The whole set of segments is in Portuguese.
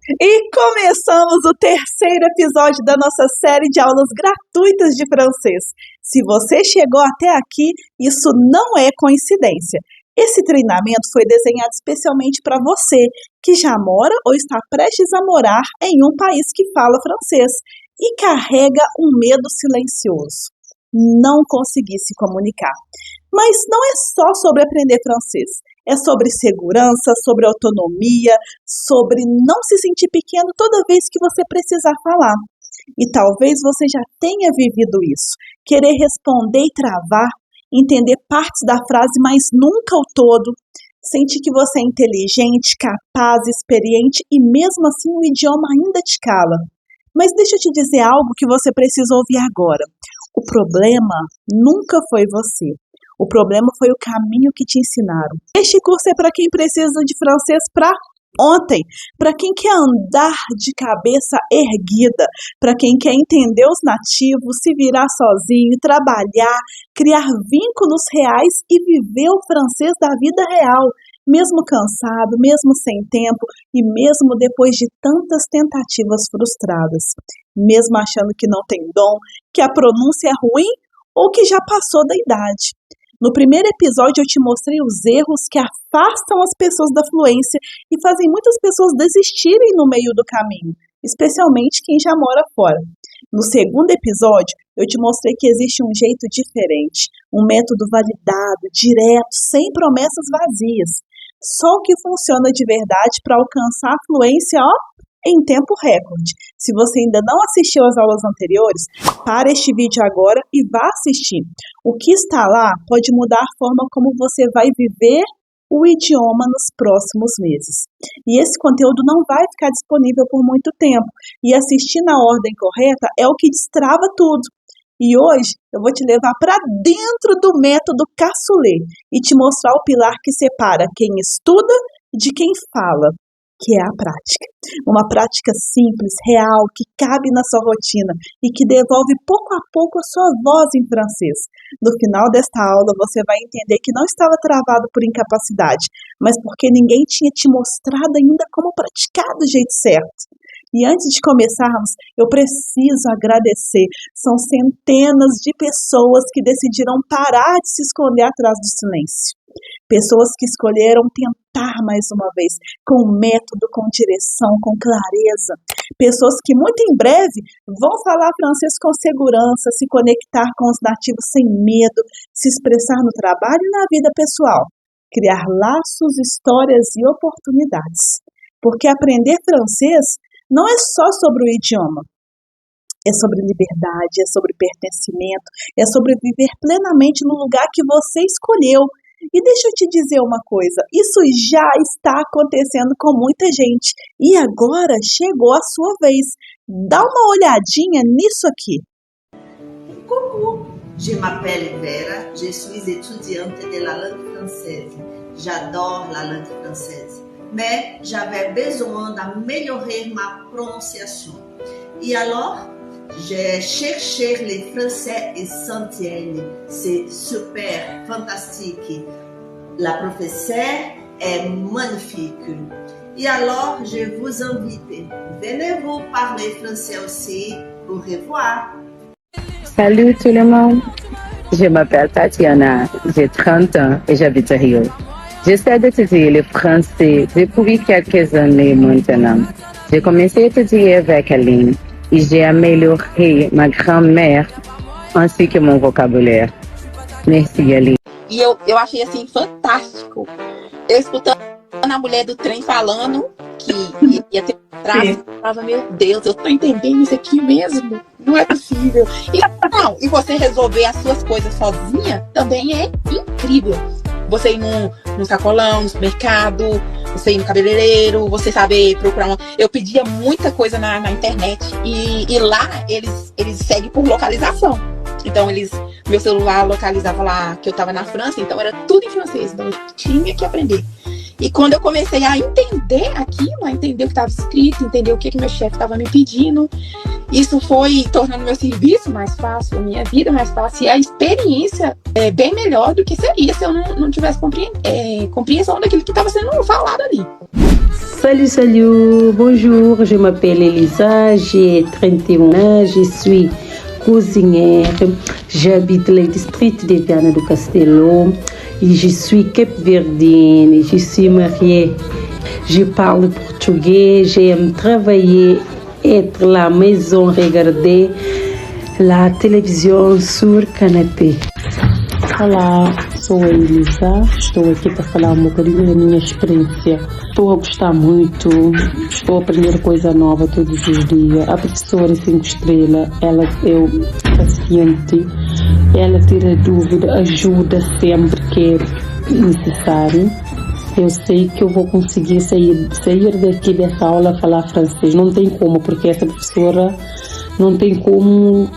E começamos o terceiro episódio da nossa série de aulas gratuitas de francês. Se você chegou até aqui, isso não é coincidência. Esse treinamento foi desenhado especialmente para você que já mora ou está prestes a morar em um país que fala francês e carrega um medo silencioso: não conseguir se comunicar. Mas não é só sobre aprender francês. É sobre segurança, sobre autonomia, sobre não se sentir pequeno toda vez que você precisar falar. E talvez você já tenha vivido isso. Querer responder e travar, entender partes da frase, mas nunca o todo. Sentir que você é inteligente, capaz, experiente e mesmo assim o idioma ainda te cala. Mas deixa eu te dizer algo que você precisa ouvir agora. O problema nunca foi você. O problema foi o caminho que te ensinaram. Este curso é para quem precisa de francês para ontem, para quem quer andar de cabeça erguida, para quem quer entender os nativos, se virar sozinho, trabalhar, criar vínculos reais e viver o francês da vida real, mesmo cansado, mesmo sem tempo e mesmo depois de tantas tentativas frustradas, mesmo achando que não tem dom, que a pronúncia é ruim ou que já passou da idade. No primeiro episódio eu te mostrei os erros que afastam as pessoas da fluência e fazem muitas pessoas desistirem no meio do caminho, especialmente quem já mora fora. No segundo episódio eu te mostrei que existe um jeito diferente, um método validado, direto, sem promessas vazias. Só o que funciona de verdade para alcançar a fluência, em tempo recorde. Se você ainda não assistiu às aulas anteriores, para este vídeo agora e vá assistir. O que está lá pode mudar a forma como você vai viver o idioma nos próximos meses. E esse conteúdo não vai ficar disponível por muito tempo. E assistir na ordem correta é o que destrava tudo. E hoje eu vou te levar para dentro do método Cassoulet e te mostrar o pilar que separa quem estuda de quem fala, que é a prática. Uma prática simples, real, que cabe na sua rotina e que devolve pouco a pouco a sua voz em francês. No final desta aula, você vai entender que não estava travado por incapacidade, mas porque ninguém tinha te mostrado ainda como praticar do jeito certo. E antes de começarmos, eu preciso agradecer. São centenas de pessoas que decidiram parar de se esconder atrás do silêncio. Pessoas que escolheram tentar mais uma vez, com método, com direção, com clareza. Pessoas que muito em breve vão falar francês com segurança, se conectar com os nativos sem medo, se expressar no trabalho e na vida pessoal. Criar laços, histórias e oportunidades. Porque aprender francês não é só sobre o idioma. É sobre liberdade, é sobre pertencimento, é sobre viver plenamente no lugar que você escolheu. E deixa eu te dizer uma coisa, isso já está acontecendo com muita gente. E agora chegou a sua vez. Dá uma olhadinha nisso aqui. Coucou, je m'appelle Vera, je suis étudiante de la langue française. J'adore la langue française, mais j'avais besoin d'améliorer ma prononciation. Et alors, j'ai cherché les français essentiels. C'est super, fantastique. La professeure est magnifique. Et alors, je vous invite. Venez-vous parler français aussi. Au revoir. Salut tout le monde. Je m'appelle Tatiana, j'ai 30 ans et j'habite à Rio. J'essaie d'étudier le français depuis quelques années maintenant. J'ai commencé à étudier avec Aline. E j'ai amélioré ma grammaire ainsi que mon vocabulaire. Merci, Aline. E eu achei assim fantástico. Eu escutando a mulher do trem falando que ia ter tráfego, eu falava, meu Deus, eu tô entendendo isso aqui mesmo? Não é possível. E você resolver as suas coisas sozinha também é incrível. Você ir num sacolão, no supermercado, você ir no cabeleireiro, você saber procurar Eu pedia muita coisa na internet e lá eles seguem por localização. Então meu celular localizava lá que eu estava na França, então era tudo em francês, então eu tinha que aprender. E quando eu comecei a entender aquilo, a entender o que estava escrito, entender o que meu chefe estava me pedindo, isso foi tornando meu serviço mais fácil, a minha vida mais fácil, e a experiência é bem melhor do que seria se eu não tivesse compreensão daquilo que estava sendo falado ali. Salut, salut, bonjour, je m'appelle Elisa, j'ai 31 ans, je suis cozinhère, j'habite le district de Viana do Castelo et je suis capverdienne et je suis mariée. Je parle portugais, j'aime travailler, être à la maison, regarder la télévision sur canapé. Olá, sou a Elisa, estou aqui para falar um bocadinho da minha experiência. Estou a gostar muito, estou a aprender coisa nova todos os dias. A professora 5 estrelas, ela é paciente, ela tira dúvida, ajuda sempre que é necessário. Eu sei que eu vou conseguir sair daqui dessa aula falar francês. Não tem como, porque essa professora não tem como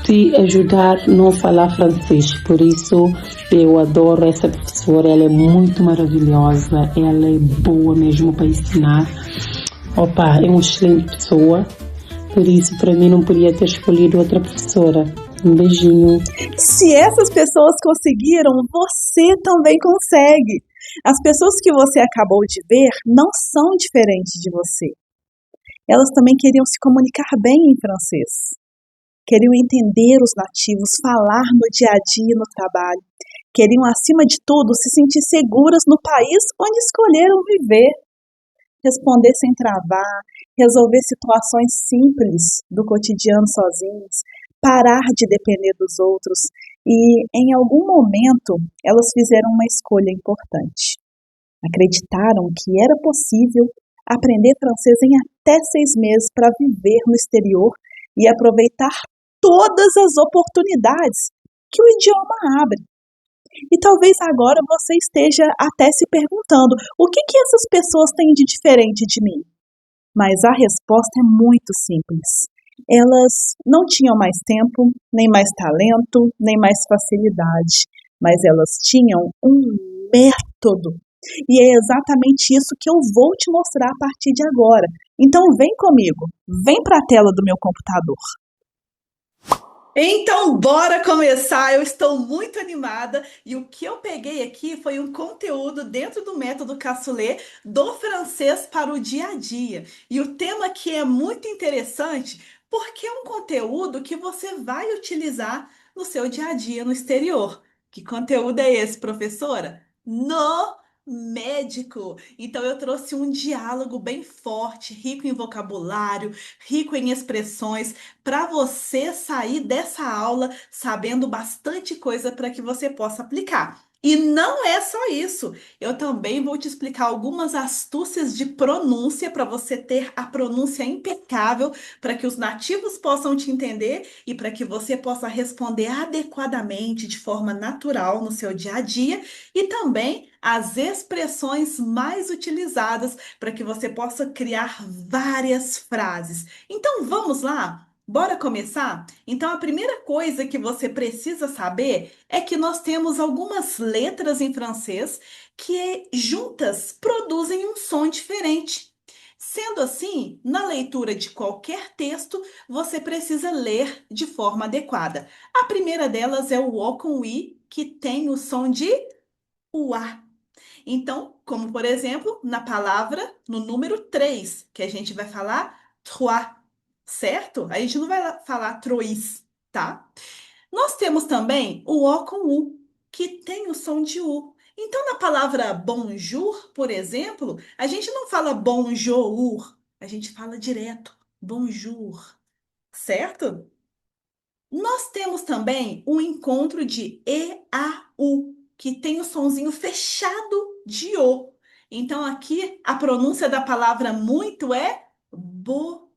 te ajudar a não falar francês. Por isso, eu adoro essa professora. Ela é muito maravilhosa. Ela é boa mesmo para ensinar. Opa, é uma excelente pessoa. Por isso, para mim, não podia ter escolhido outra professora. Um beijinho. Se essas pessoas conseguiram, você também consegue. As pessoas que você acabou de ver não são diferentes de você. Elas também queriam se comunicar bem em francês. Queriam entender os nativos, falar no dia a dia no trabalho. Queriam, acima de tudo, se sentir seguras no país onde escolheram viver. Responder sem travar, resolver situações simples do cotidiano sozinhos, parar de depender dos outros. E, em algum momento, elas fizeram uma escolha importante. Acreditaram que era possível aprender francês em até 6 meses para viver no exterior e aproveitar todas as oportunidades que o idioma abre. E talvez agora você esteja até se perguntando o que essas pessoas têm de diferente de mim? Mas a resposta é muito simples. Elas não tinham mais tempo, nem mais talento, nem mais facilidade, mas elas tinham um método. E é exatamente isso que eu vou te mostrar a partir de agora. Então vem comigo, vem para a tela do meu computador. Então, bora começar! Eu estou muito animada e o que eu peguei aqui foi um conteúdo dentro do método Cassoulet do francês para o dia a dia. E o tema aqui é muito interessante porque é um conteúdo que você vai utilizar no seu dia a dia no exterior. Que conteúdo é esse, professora? No médico. Então eu trouxe um diálogo bem forte, rico em vocabulário, rico em expressões, para você sair dessa aula sabendo bastante coisa para que você possa aplicar. E não é só isso. Eu também vou te explicar algumas astúcias de pronúncia para você ter a pronúncia impecável, para que os nativos possam te entender e para que você possa responder adequadamente, de forma natural no seu dia a dia, e também as expressões mais utilizadas para que você possa criar várias frases. Então vamos lá? Bora começar? Então, a primeira coisa que você precisa saber é que nós temos algumas letras em francês que juntas produzem um som diferente. Sendo assim, na leitura de qualquer texto, você precisa ler de forma adequada. A primeira delas é o O com I, que tem o som de UA. Então, como por exemplo, na palavra, no número 3, que a gente vai falar trois, certo? A gente não vai falar trois, tá? Nós temos também o O com U, que tem o som de U. Então, na palavra bonjour, por exemplo, a gente não fala bonjour, a gente fala direto bonjour, certo? Nós temos também o encontro de E, A, U, que tem o sonzinho fechado de O. Então, aqui, a pronúncia da palavra muito é beaucoup.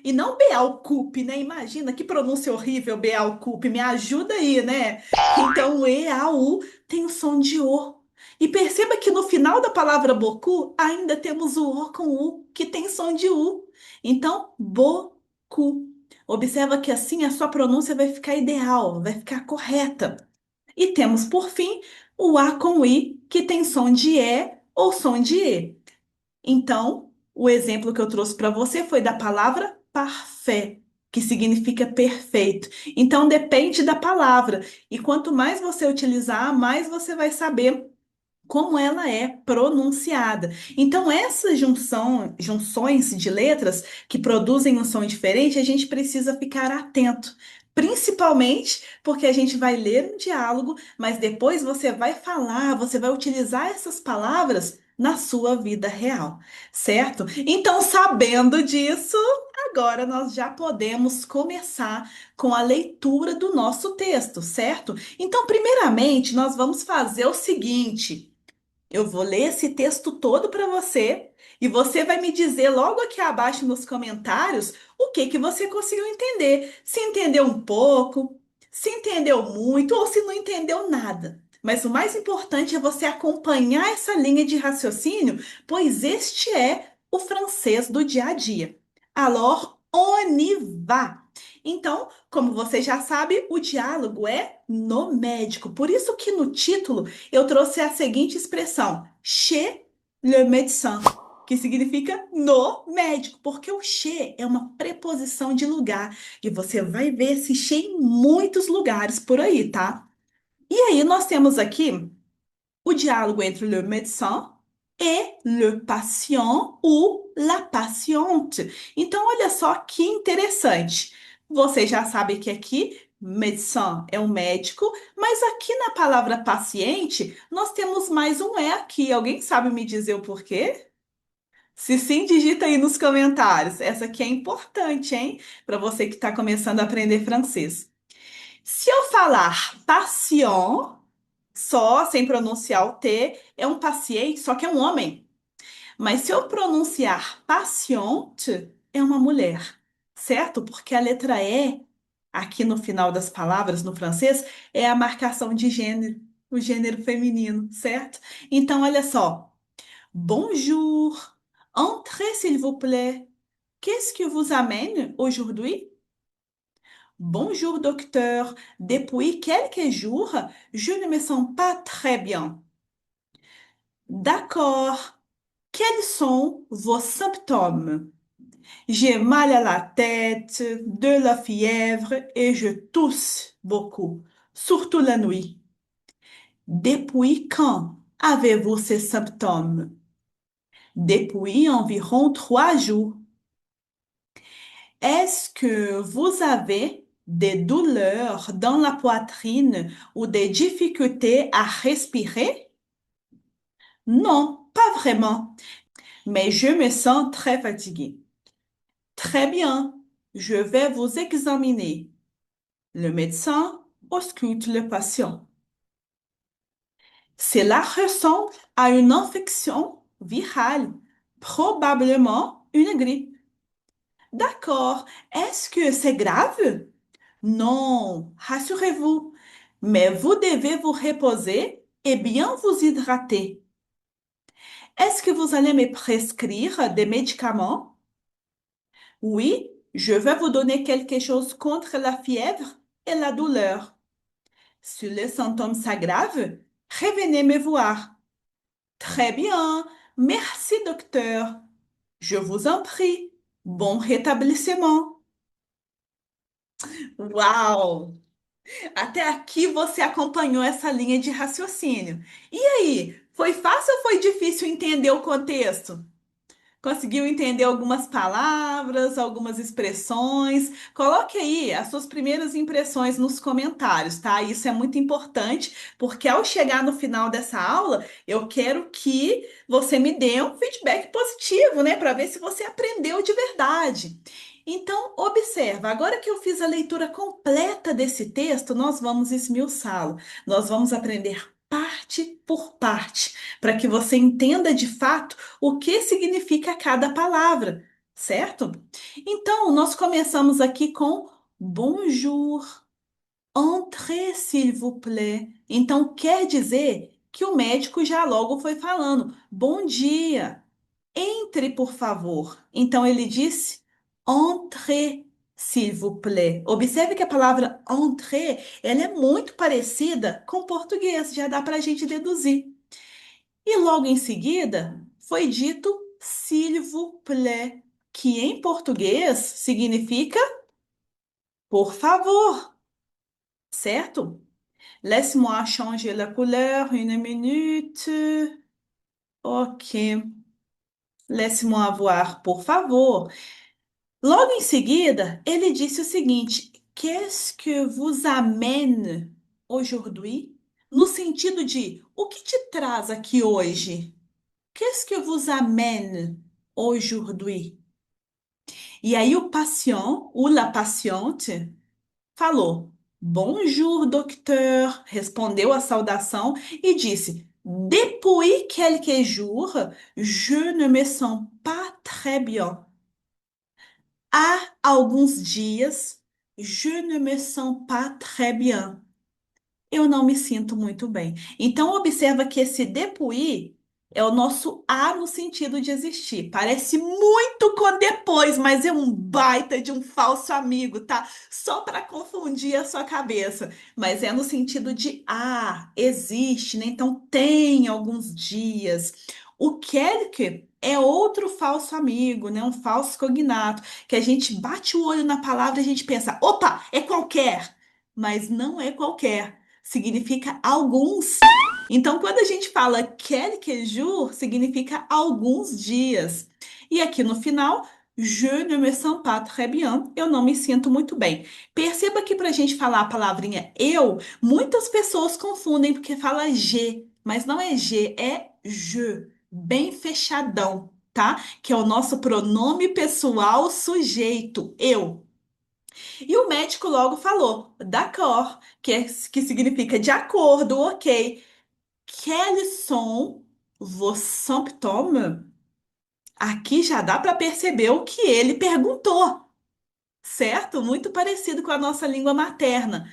E não Beaucoup, né? Imagina, que pronúncia horrível, Beaucoup. Me ajuda aí, né? Então, o E, A, U tem o som de O. E perceba que no final da palavra beaucoup, ainda temos o O com U, que tem som de U. Então, beaucoup. Observa que assim a sua pronúncia vai ficar ideal, vai ficar correta. E temos, por fim, o A com I, que tem som de E ou som de E. Então, o exemplo que eu trouxe para você foi da palavra parfait, que significa perfeito. Então, depende da palavra. E quanto mais você utilizar, mais você vai saber como ela é pronunciada. Então, essas junções de letras que produzem um som diferente, a gente precisa ficar atento. Principalmente porque a gente vai ler um diálogo, mas depois você vai falar, você vai utilizar essas palavras na sua vida real, certo? Então, sabendo disso, agora nós já podemos começar com a leitura do nosso texto, certo? Então, primeiramente, nós vamos fazer o seguinte. Eu vou ler esse texto todo para você e você vai me dizer logo aqui abaixo nos comentários o que que você conseguiu entender. Se entendeu um pouco, se entendeu muito ou se não entendeu nada. Mas o mais importante é você acompanhar essa linha de raciocínio, pois este é o francês do dia a dia. Alors, on y va! Então, como você já sabe, o diálogo é no médico. Por isso que no título eu trouxe a seguinte expressão, chez le médecin, que significa no médico, porque o chez é uma preposição de lugar e você vai ver esse chez em muitos lugares por aí, tá? E aí nós temos aqui o diálogo entre le médecin e le patient ou la patiente. Então, olha só que interessante. Você já sabe que aqui médecin é um médico, mas aqui na palavra paciente nós temos mais um é aqui. Alguém sabe me dizer o porquê? Se sim, digita aí nos comentários. Essa aqui é importante, hein? Para você que está começando a aprender francês. Se eu falar patient só, sem pronunciar o T, é um paciente, só que é um homem. Mas se eu pronunciar patiente, é uma mulher, certo? Porque a letra E, aqui no final das palavras, no francês, é a marcação de gênero, o gênero feminino, certo? Então, olha só. Bonjour, entrez s'il vous plaît. Qu'est-ce que vous amène aujourd'hui? Bonjour, docteur. Depuis quelques jours, je ne me sens pas très bien. D'accord. Quels sont vos symptômes? J'ai mal à la tête, de la fièvre et je tousse beaucoup, surtout la nuit. Depuis quand avez-vous ces symptômes? Depuis environ 3 jours. Est-ce que vous avez des douleurs dans la poitrine ou des difficultés à respirer? Non, pas vraiment, mais je me sens très fatiguée. Très bien, je vais vous examiner. Le médecin ausculte le patient. Cela ressemble à une infection virale, probablement une grippe. D'accord, est-ce que c'est grave? Non, rassurez-vous, mais vous devez vous reposer et bien vous hydrater. Est-ce que vous allez me prescrire des médicaments? Oui, je vais vous donner quelque chose contre la fièvre et la douleur. Si les symptômes s'aggravent, revenez me voir. Très bien, merci docteur. Je vous en prie. Bon rétablissement. Uau! Até aqui você acompanhou essa linha de raciocínio. E aí, foi fácil ou foi difícil entender o contexto? Conseguiu entender algumas palavras, algumas expressões? Coloque aí as suas primeiras impressões nos comentários, tá? Isso é muito importante, porque ao chegar no final dessa aula, eu quero que você me dê um feedback positivo, né? Para ver se você aprendeu de verdade. Então, observa, agora que eu fiz a leitura completa desse texto, nós vamos esmiuçá-lo. Nós vamos aprender parte por parte, para que você entenda de fato o que significa cada palavra, certo? Então, nós começamos aqui com bonjour, entrez s'il vous plaît. Então, quer dizer que o médico já logo foi falando, bom dia, entre, por favor. Então, ele disse, entrez s'il vous plaît. Observe que a palavra entrer, ela é muito parecida com o português, já dá para a gente deduzir. E logo em seguida foi dito s'il vous plaît, que em português significa por favor, certo? Laisse-moi changer la couleur, une minute. Ok. Laisse-moi voir, por favor. Logo em seguida, ele disse o seguinte: Qu'est-ce que vous amène aujourd'hui? No sentido de o que te traz aqui hoje? Qu'est-ce que vous amène aujourd'hui? E aí o patient, ou la patiente, falou: Bonjour, docteur, respondeu a saudação e disse: Depuis quelques jours, je ne me sens pas très bien. Há alguns dias, je ne me sens pas très bien. Eu não me sinto muito bem. Então, observa que esse depuis é o nosso a no sentido de existir. Parece muito com depois, mas é um baita de um falso amigo, tá? Só para confundir a sua cabeça. Mas é no sentido de existe, né? Então, tem alguns dias. O quelque é outro falso amigo, né? Um falso cognato, que a gente bate o olho na palavra e a gente pensa, opa, é qualquer. Mas não é qualquer, significa alguns. Então, quando a gente fala quelques jours, significa alguns dias. E aqui no final, je ne me sens pas très bien. Eu não me sinto muito bem. Perceba que para a gente falar a palavrinha eu, muitas pessoas confundem porque fala je, mas não é je, é je, bem fechadão, tá? Que é o nosso pronome pessoal sujeito, eu. E o médico logo falou, d'accord, que significa de acordo, ok. Quels sont vos symptômes? Aqui já dá para perceber o que ele perguntou, certo? Muito parecido com a nossa língua materna.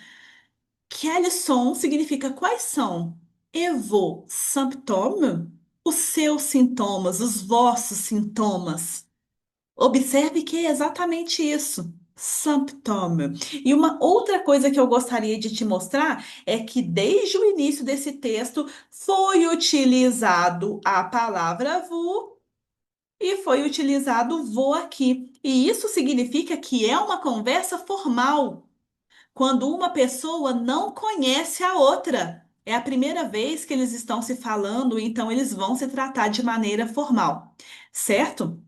Quels sont significa quais são. E vos symptômes? Os seus sintomas, os vossos sintomas. Observe que é exatamente isso. Symptôme. E uma outra coisa que eu gostaria de te mostrar é que desde o início desse texto foi utilizado a palavra vous e foi utilizado o vou aqui. E isso significa que é uma conversa formal, quando uma pessoa não conhece a outra. É a primeira vez que eles estão se falando, então eles vão se tratar de maneira formal, certo?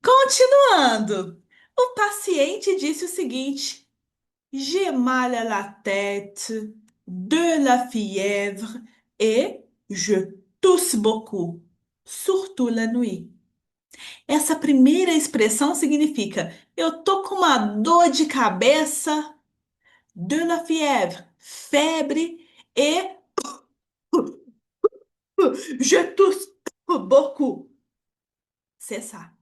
Continuando, o paciente disse o seguinte: J'ai mal à la tête, de la fièvre et je tousse beaucoup, surtout la nuit. Essa primeira expressão significa eu tô com uma dor de cabeça, de la fièvre, febre, et je tousse beaucoup, cessar.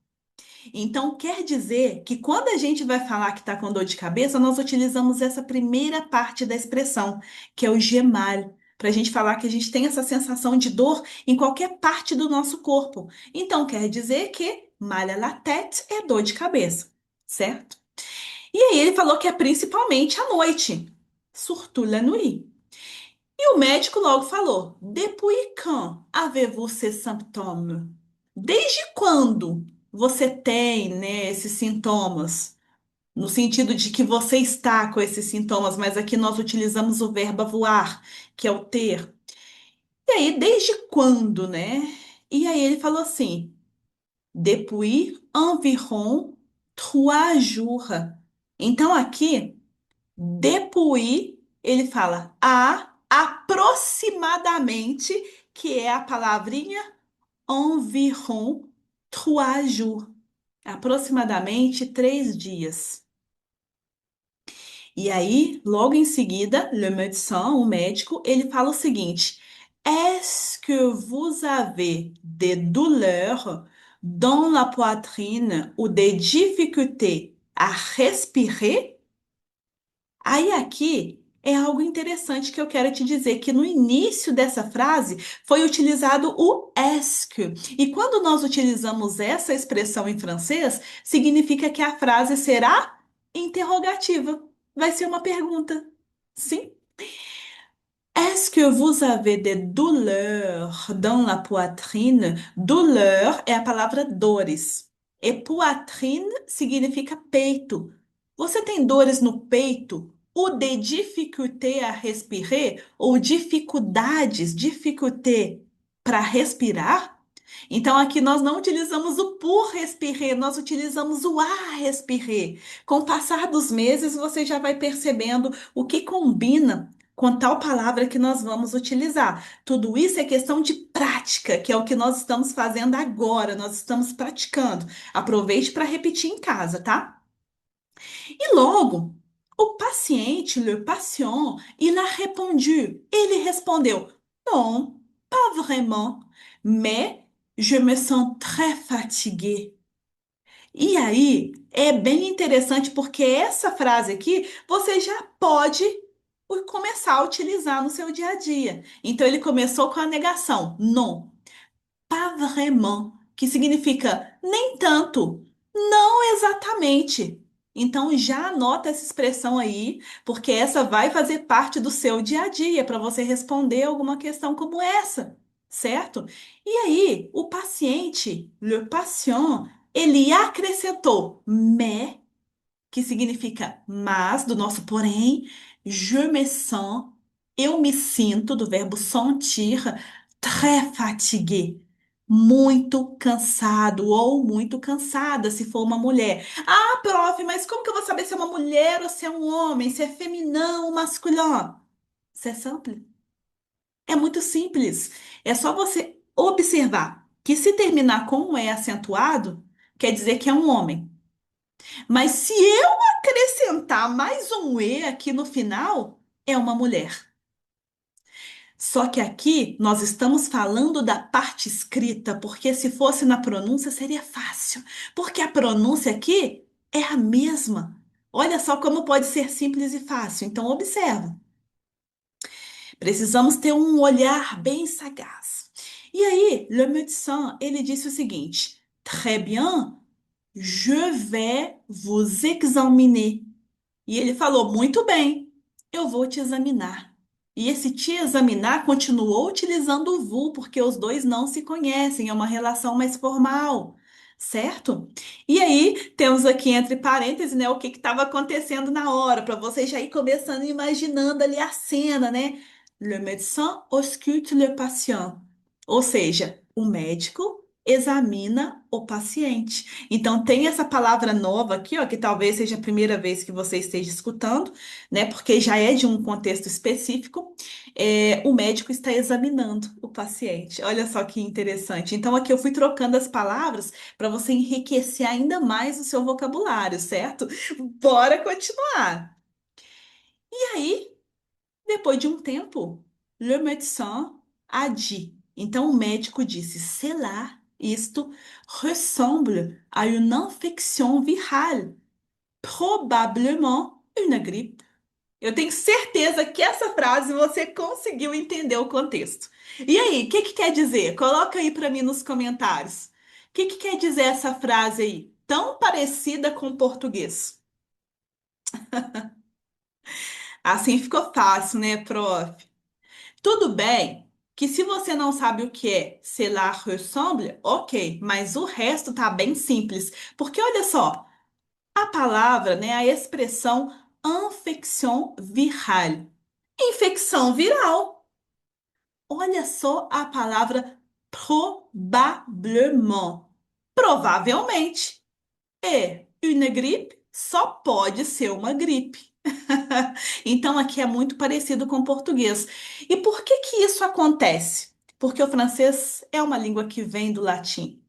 Então, quer dizer que quando a gente vai falar que está com dor de cabeça, nós utilizamos essa primeira parte da expressão, que é o gemal, para a gente falar que a gente tem essa sensação de dor em qualquer parte do nosso corpo. Então, quer dizer que mal à la tête é dor de cabeça, certo? E aí ele falou que é principalmente à noite, surtout la nuit. E o médico logo falou: Depuis quand avez-vous ces symptômes? Desde quando você tem, né, esses sintomas? No sentido de que você está com esses sintomas, mas aqui nós utilizamos o verbo avoir, que é o ter. E aí, desde quando, né? E aí ele falou assim: Depuis environ 3 jours. Então aqui depuis, ele fala há aproximadamente, que é a palavrinha environ 3 jours. Aproximadamente 3 dias. E aí, logo em seguida, le médecin, o médico, ele fala o seguinte: Est-ce que vous avez des douleurs dans la poitrine ou des difficultés à respirer? Aí aqui é algo interessante que eu quero te dizer, que no início dessa frase foi utilizado o est que. E quando nós utilizamos essa expressão em francês, significa que a frase será interrogativa. Vai ser uma pergunta. Sim? Est-ce que vous avez des douleurs dans la poitrine? Douleur é a palavra dores. E poitrine significa peito. Você tem dores no peito o de difficulté à respirer, ou dificuldades, difficulté para respirar. Então, aqui nós não utilizamos o pour respirer, nós utilizamos o à respirer. Com o passar dos meses, você já vai percebendo o que combina com tal palavra que nós vamos utilizar. Tudo isso é questão de prática, que é o que nós estamos fazendo agora, nós estamos praticando. Aproveite para repetir em casa, tá? E logo, o paciente, le patient, il a répondu. Ele respondeu: Non, pas vraiment, mais je me sens très fatigué. E aí, é bem interessante porque essa frase aqui você já pode começar a utilizar no seu dia a dia. Então, ele começou com a negação, non, pas vraiment, que significa nem tanto, não exatamente. Então já anota essa expressão aí, porque essa vai fazer parte do seu dia a dia para você responder alguma questão como essa, certo? E aí, o paciente, le patient, ele acrescentou mais, que significa mas, do nosso porém, je me sens, eu me sinto, do verbo sentir, très fatigué, muito cansado ou muito cansada, se for uma mulher. Ah, prof, mas como que eu vou saber se é uma mulher ou se é um homem, se é feminino ou masculino? C'est simple. É muito simples. É só você observar que se terminar com um E acentuado, quer dizer que é um homem. Mas se eu acrescentar mais um E aqui no final, é uma mulher. Só que aqui nós estamos falando da parte escrita, porque se fosse na pronúncia seria fácil. Porque a pronúncia aqui é a mesma. Olha só como pode ser simples e fácil. Então, observa. Precisamos ter um olhar bem sagaz. E aí, le médecin, ele disse o seguinte: Très bien, je vais vous examiner. E ele falou: Muito bem, eu vou te examinar. E esse te examinar continuou utilizando o vous, porque os dois não se conhecem, é uma relação mais formal, certo? E aí, temos aqui entre parênteses, né, o que estava acontecendo na hora, para você já ir começando imaginando ali a cena, né? Le médecin ausculte le patient. Ou seja, o médico examina o paciente. Então, tem essa palavra nova aqui, ó, que talvez seja a primeira vez que você esteja escutando, né? Porque já é de um contexto específico. O médico está examinando o paciente. Olha só que interessante. Então, aqui eu fui trocando as palavras para você enriquecer ainda mais o seu vocabulário, certo? Bora continuar. E aí, depois de um tempo, le médecin a dit. Então, o médico disse: Cela, isto, ressemble à une infection virale, probablement une grippe. Eu tenho certeza que essa frase você conseguiu entender o contexto. E aí, o que que quer dizer? Coloca aí para mim nos comentários. O que que quer dizer essa frase aí, tão parecida com o português? Assim ficou fácil, né, prof? Tudo bem que se você não sabe o que é cela ressemble, ok, mas o resto tá bem simples. Porque olha só, a palavra, né, a expressão infection virale. Infecção viral. Olha só a palavra probablement. Provavelmente. E une grippe só pode ser uma gripe. Então aqui é muito parecido com o português. E por que que isso acontece? Porque o francês é uma língua que vem do latim.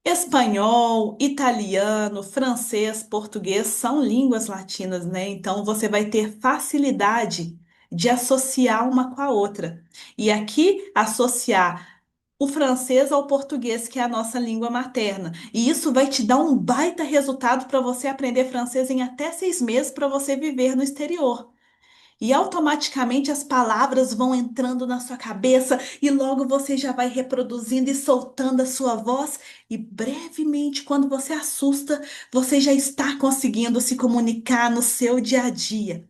Espanhol, italiano, francês, português são línguas latinas, né? Então você vai ter facilidade de associar uma com a outra. E aqui associar o francês ao português, que é a nossa língua materna. E isso vai te dar um baita resultado para você aprender francês em até 6 meses para você viver no exterior. E automaticamente as palavras vão entrando na sua cabeça e logo você já vai reproduzindo e soltando a sua voz. E brevemente, quando você assusta, você já está conseguindo se comunicar no seu dia a dia.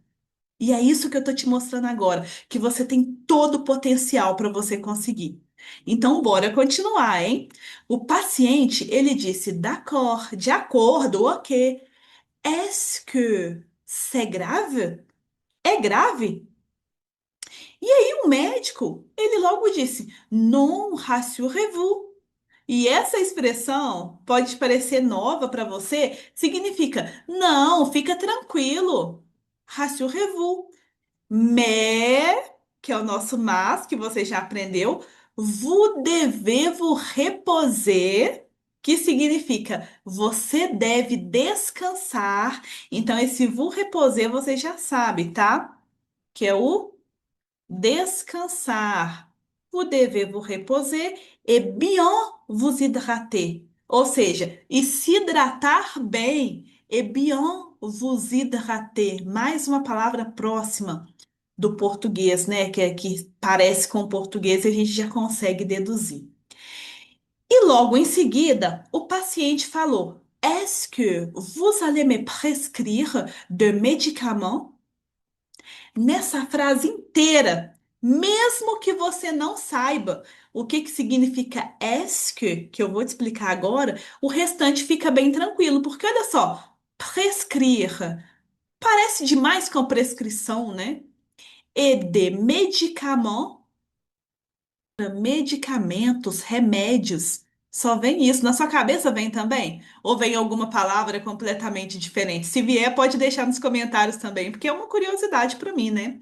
E é isso que eu estou te mostrando agora, que você tem todo o potencial para você conseguir. Então, bora continuar, hein? O paciente, ele disse, d'accord, de acordo, ok. Est-ce que c'est grave? É grave? E aí o médico, ele logo disse, non rassurez-vous. E essa expressão pode parecer nova para você, significa não, fica tranquilo. Rassurez-vous. Mais, que é o nosso mas, que você já aprendeu, vous devez vous reposer, que significa você deve descansar. Então, esse vous reposer você já sabe, tá? Que é o descansar. Vous devez vous reposer et bien vous hydrater. Ou seja, e se hidratar bem, et bien vous hydrater. Mais uma palavra próxima do português, né? Que parece com o português e a gente já consegue deduzir. E logo em seguida, o paciente falou: Est-ce que vous allez me prescrire de médicaments? Nessa frase inteira, mesmo que você não saiba o que significa est-ce, que eu vou te explicar agora, o restante fica bem tranquilo, porque olha só, prescrire parece demais com prescrição, né? E de medicamento, medicamentos, remédios. Só vem isso. Na sua cabeça vem também? Ou vem alguma palavra completamente diferente? Se vier, pode deixar nos comentários também, porque é uma curiosidade para mim, né?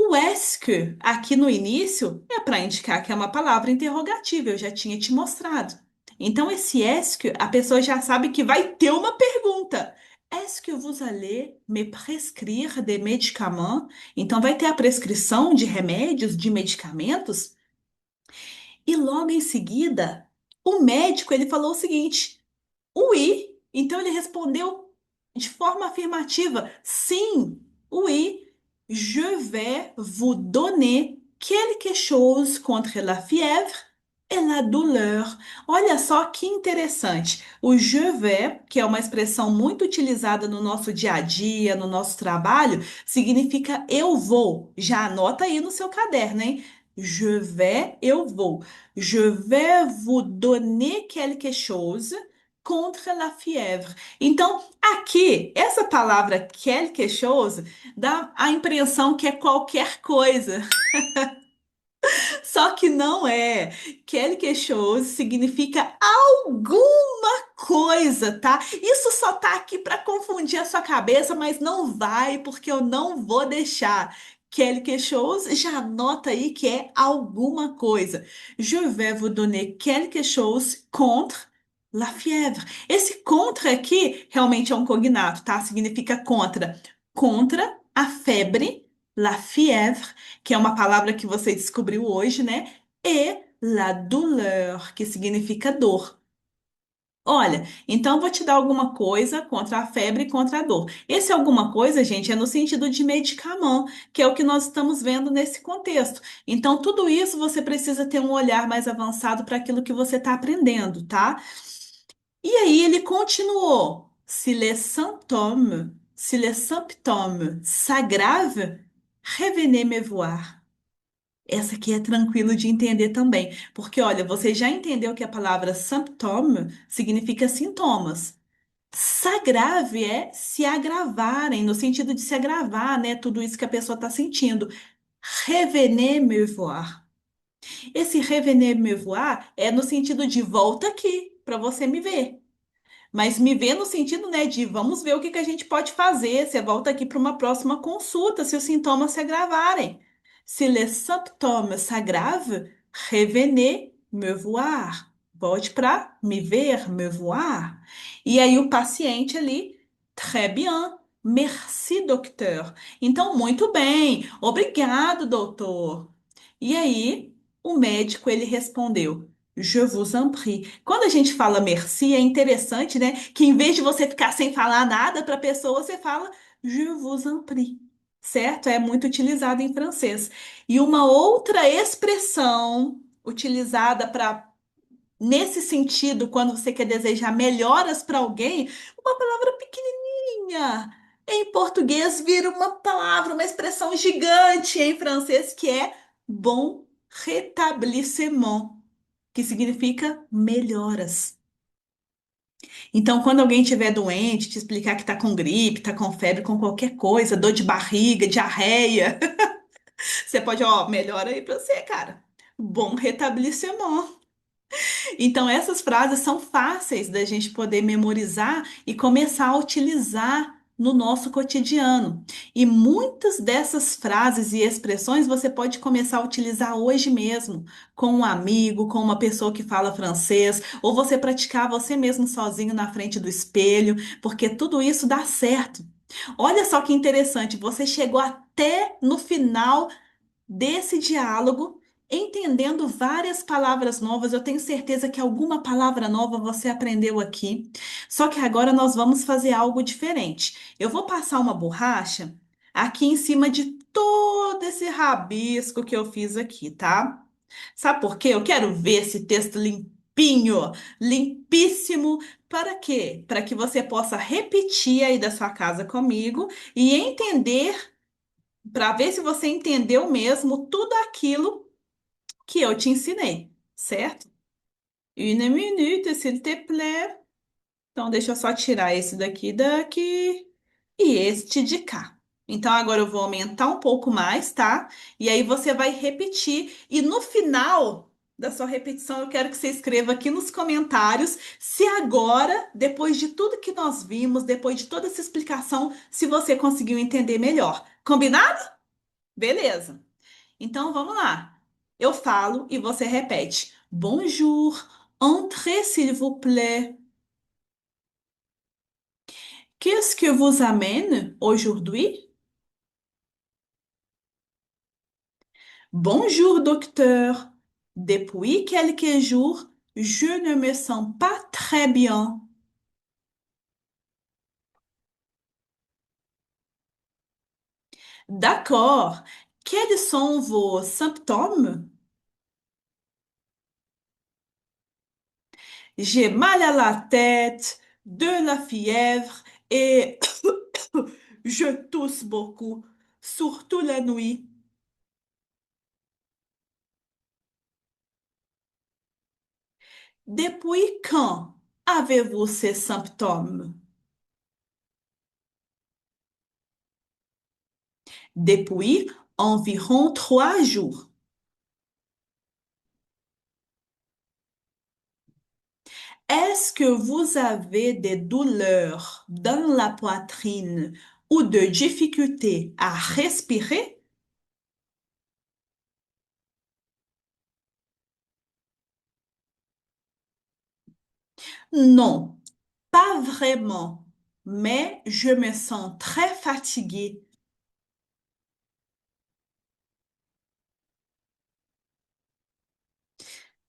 O est-ce aqui no início é para indicar que é uma palavra interrogativa, eu já tinha te mostrado. Então, esse est-ce, a pessoa já sabe que vai ter uma pergunta. Est-ce que vous allez me prescrire des médicaments? Então, vai ter a prescrição de remédios, de medicamentos? E logo em seguida, o médico ele falou o seguinte: oui. Então ele respondeu de forma afirmativa: sim, oui, je vais vous donner quelque chose contre la fièvre et la douleur. Olha só que interessante. O je vais, que é uma expressão muito utilizada no nosso dia a dia, no nosso trabalho, significa eu vou. Já anota aí no seu caderno, hein? Je vais, eu vou. Je vais vous donner quelque chose contre la fièvre. Então, aqui, essa palavra quelque chose dá a impressão que é qualquer coisa. Só que não é. Quelque chose significa alguma coisa, tá? Isso só tá aqui para confundir a sua cabeça, mas não vai, porque eu não vou deixar. Quelque chose, já anota aí que é alguma coisa. Je vais vous donner quelque chose contre la fièvre. Esse contra aqui realmente é um cognato, tá? Significa contra. Contra a febre, la fièvre, que é uma palavra que você descobriu hoje, né? E la douleur, que significa dor. Olha, então eu vou te dar alguma coisa contra a febre e contra a dor. Esse alguma coisa, gente, é no sentido de medicamento, que é o que nós estamos vendo nesse contexto. Então, tudo isso você precisa ter um olhar mais avançado para aquilo que você está aprendendo, tá? E aí ele continuou. Si les symptômes s'aggravent, revenez me voir. Essa aqui é tranquilo de entender também, porque olha, você já entendeu que a palavra symptôme significa sintomas. S'aggrave é se agravarem, no sentido de se agravar, né? Tudo isso que a pessoa está sentindo. Revenez me voir. Esse revenez me voir é no sentido de volta aqui para você me ver. Mas me vê no sentido, né, de vamos ver o que que a gente pode fazer. Você volta aqui para uma próxima consulta se os sintomas se agravarem. Se les symptômes s'aggravent, revenez me voir. Volte para me ver, me voir. E aí o paciente ali, très bien, merci, docteur. Então, muito bem, obrigado, doutor. E aí o médico ele respondeu: Je vous en prie. Quando a gente fala merci, é interessante, né? Que em vez de você ficar sem falar nada para a pessoa, você fala Je vous en prie. Certo? É muito utilizado em francês. E uma outra expressão utilizada para nesse sentido, quando você quer desejar melhoras para alguém, uma palavra pequenininha. Em português vira uma palavra, uma expressão gigante em francês que é bon rétablissement, que significa melhoras. Então, quando alguém estiver doente, te explicar que tá com gripe, tá com febre, com qualquer coisa, dor de barriga, diarreia, você pode, ó, melhora aí pra você, cara. Bom retabelecimento. Então, essas frases são fáceis da gente poder memorizar e começar a utilizar no nosso cotidiano. E muitas dessas frases e expressões você pode começar a utilizar hoje mesmo, com um amigo, com uma pessoa que fala francês, ou você praticar você mesmo sozinho na frente do espelho, porque tudo isso dá certo. Olha só que interessante, você chegou até no final desse diálogo, entendendo várias palavras novas. Eu tenho certeza que alguma palavra nova você aprendeu aqui. Só que agora nós vamos fazer algo diferente. Eu vou passar uma borracha aqui em cima de todo esse rabisco que eu fiz aqui, tá? Sabe por quê? Eu quero ver esse texto limpinho, limpíssimo. Para quê? Para que você possa repetir aí da sua casa comigo e entender para ver se você entendeu mesmo tudo aquilo que eu te ensinei, certo? Une minute, s'il te plaît. Então, deixa eu só tirar esse daqui e este de cá. Então, agora eu vou aumentar um pouco mais, tá? E aí você vai repetir. E no final da sua repetição, eu quero que você escreva aqui nos comentários se agora, depois de tudo que nós vimos, depois de toda essa explicação, se você conseguiu entender melhor. Combinado? Beleza. Então vamos lá. Eu falo e você repete. Bonjour, entrez s'il vous plaît. Qu'est-ce que vous amène aujourd'hui? Bonjour, docteur. Depuis quelques jours, je ne me sens pas très bien. D'accord. Quels sont vos symptômes? J'ai mal à la tête, de la fièvre et je tousse beaucoup, surtout la nuit. Depuis quand avez-vous ces symptômes? Depuis environ 3 jours. Est-ce que vous avez des douleurs dans la poitrine ou de difficultés à respirer? Non, pas vraiment, mais je me sens très fatiguée.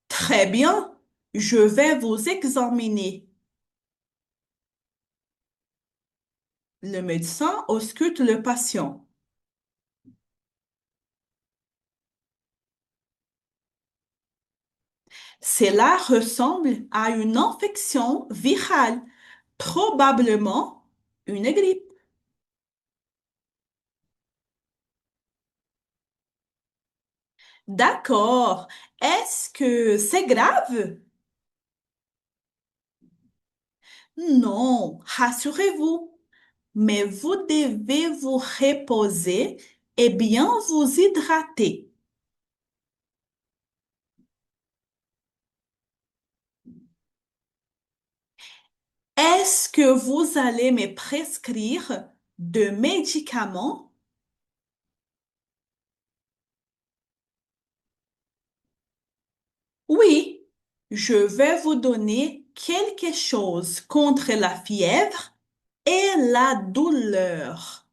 Très bien, je vais vous examiner. Le médecin ausculte le patient. Cela ressemble à une infection virale, probablement une grippe. D'accord. Est-ce que c'est grave? Non, rassurez-vous, mais vous devez vous reposer et bien vous hydrater. Est-ce que vous allez me prescrire de médicaments? Oui, je vais vous donner quelque chose contre la fièvre et la douleur.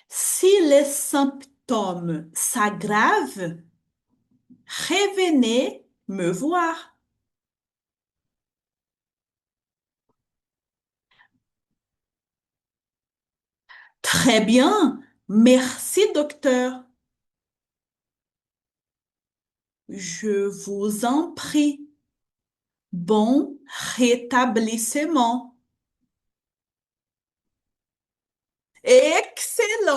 Si les symptômes s'aggravent, revenez me voir. Très bien. Merci, docteur. Je vous en prie. Bon rétablissement. Excelente!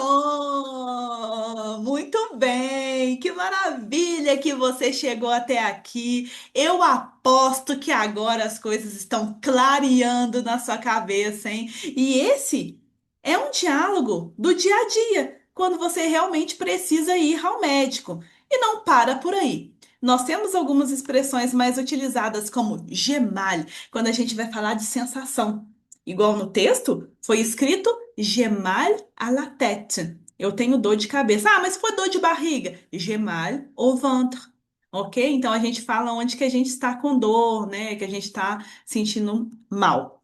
Muito bem! Ai, que maravilha que você chegou até aqui. Eu aposto que agora as coisas estão clareando na sua cabeça, hein? E esse é um diálogo do dia a dia, quando você realmente precisa ir ao médico. E não para por aí. Nós temos algumas expressões mais utilizadas, como gemal, quando a gente vai falar de sensação. Igual no texto, foi escrito j'ai mal à la tête. Eu tenho dor de cabeça. Ah, mas se for dor de barriga, j'ai mal au ventre. Ok? Então a gente fala onde que a gente está com dor, né? Que a gente está sentindo mal.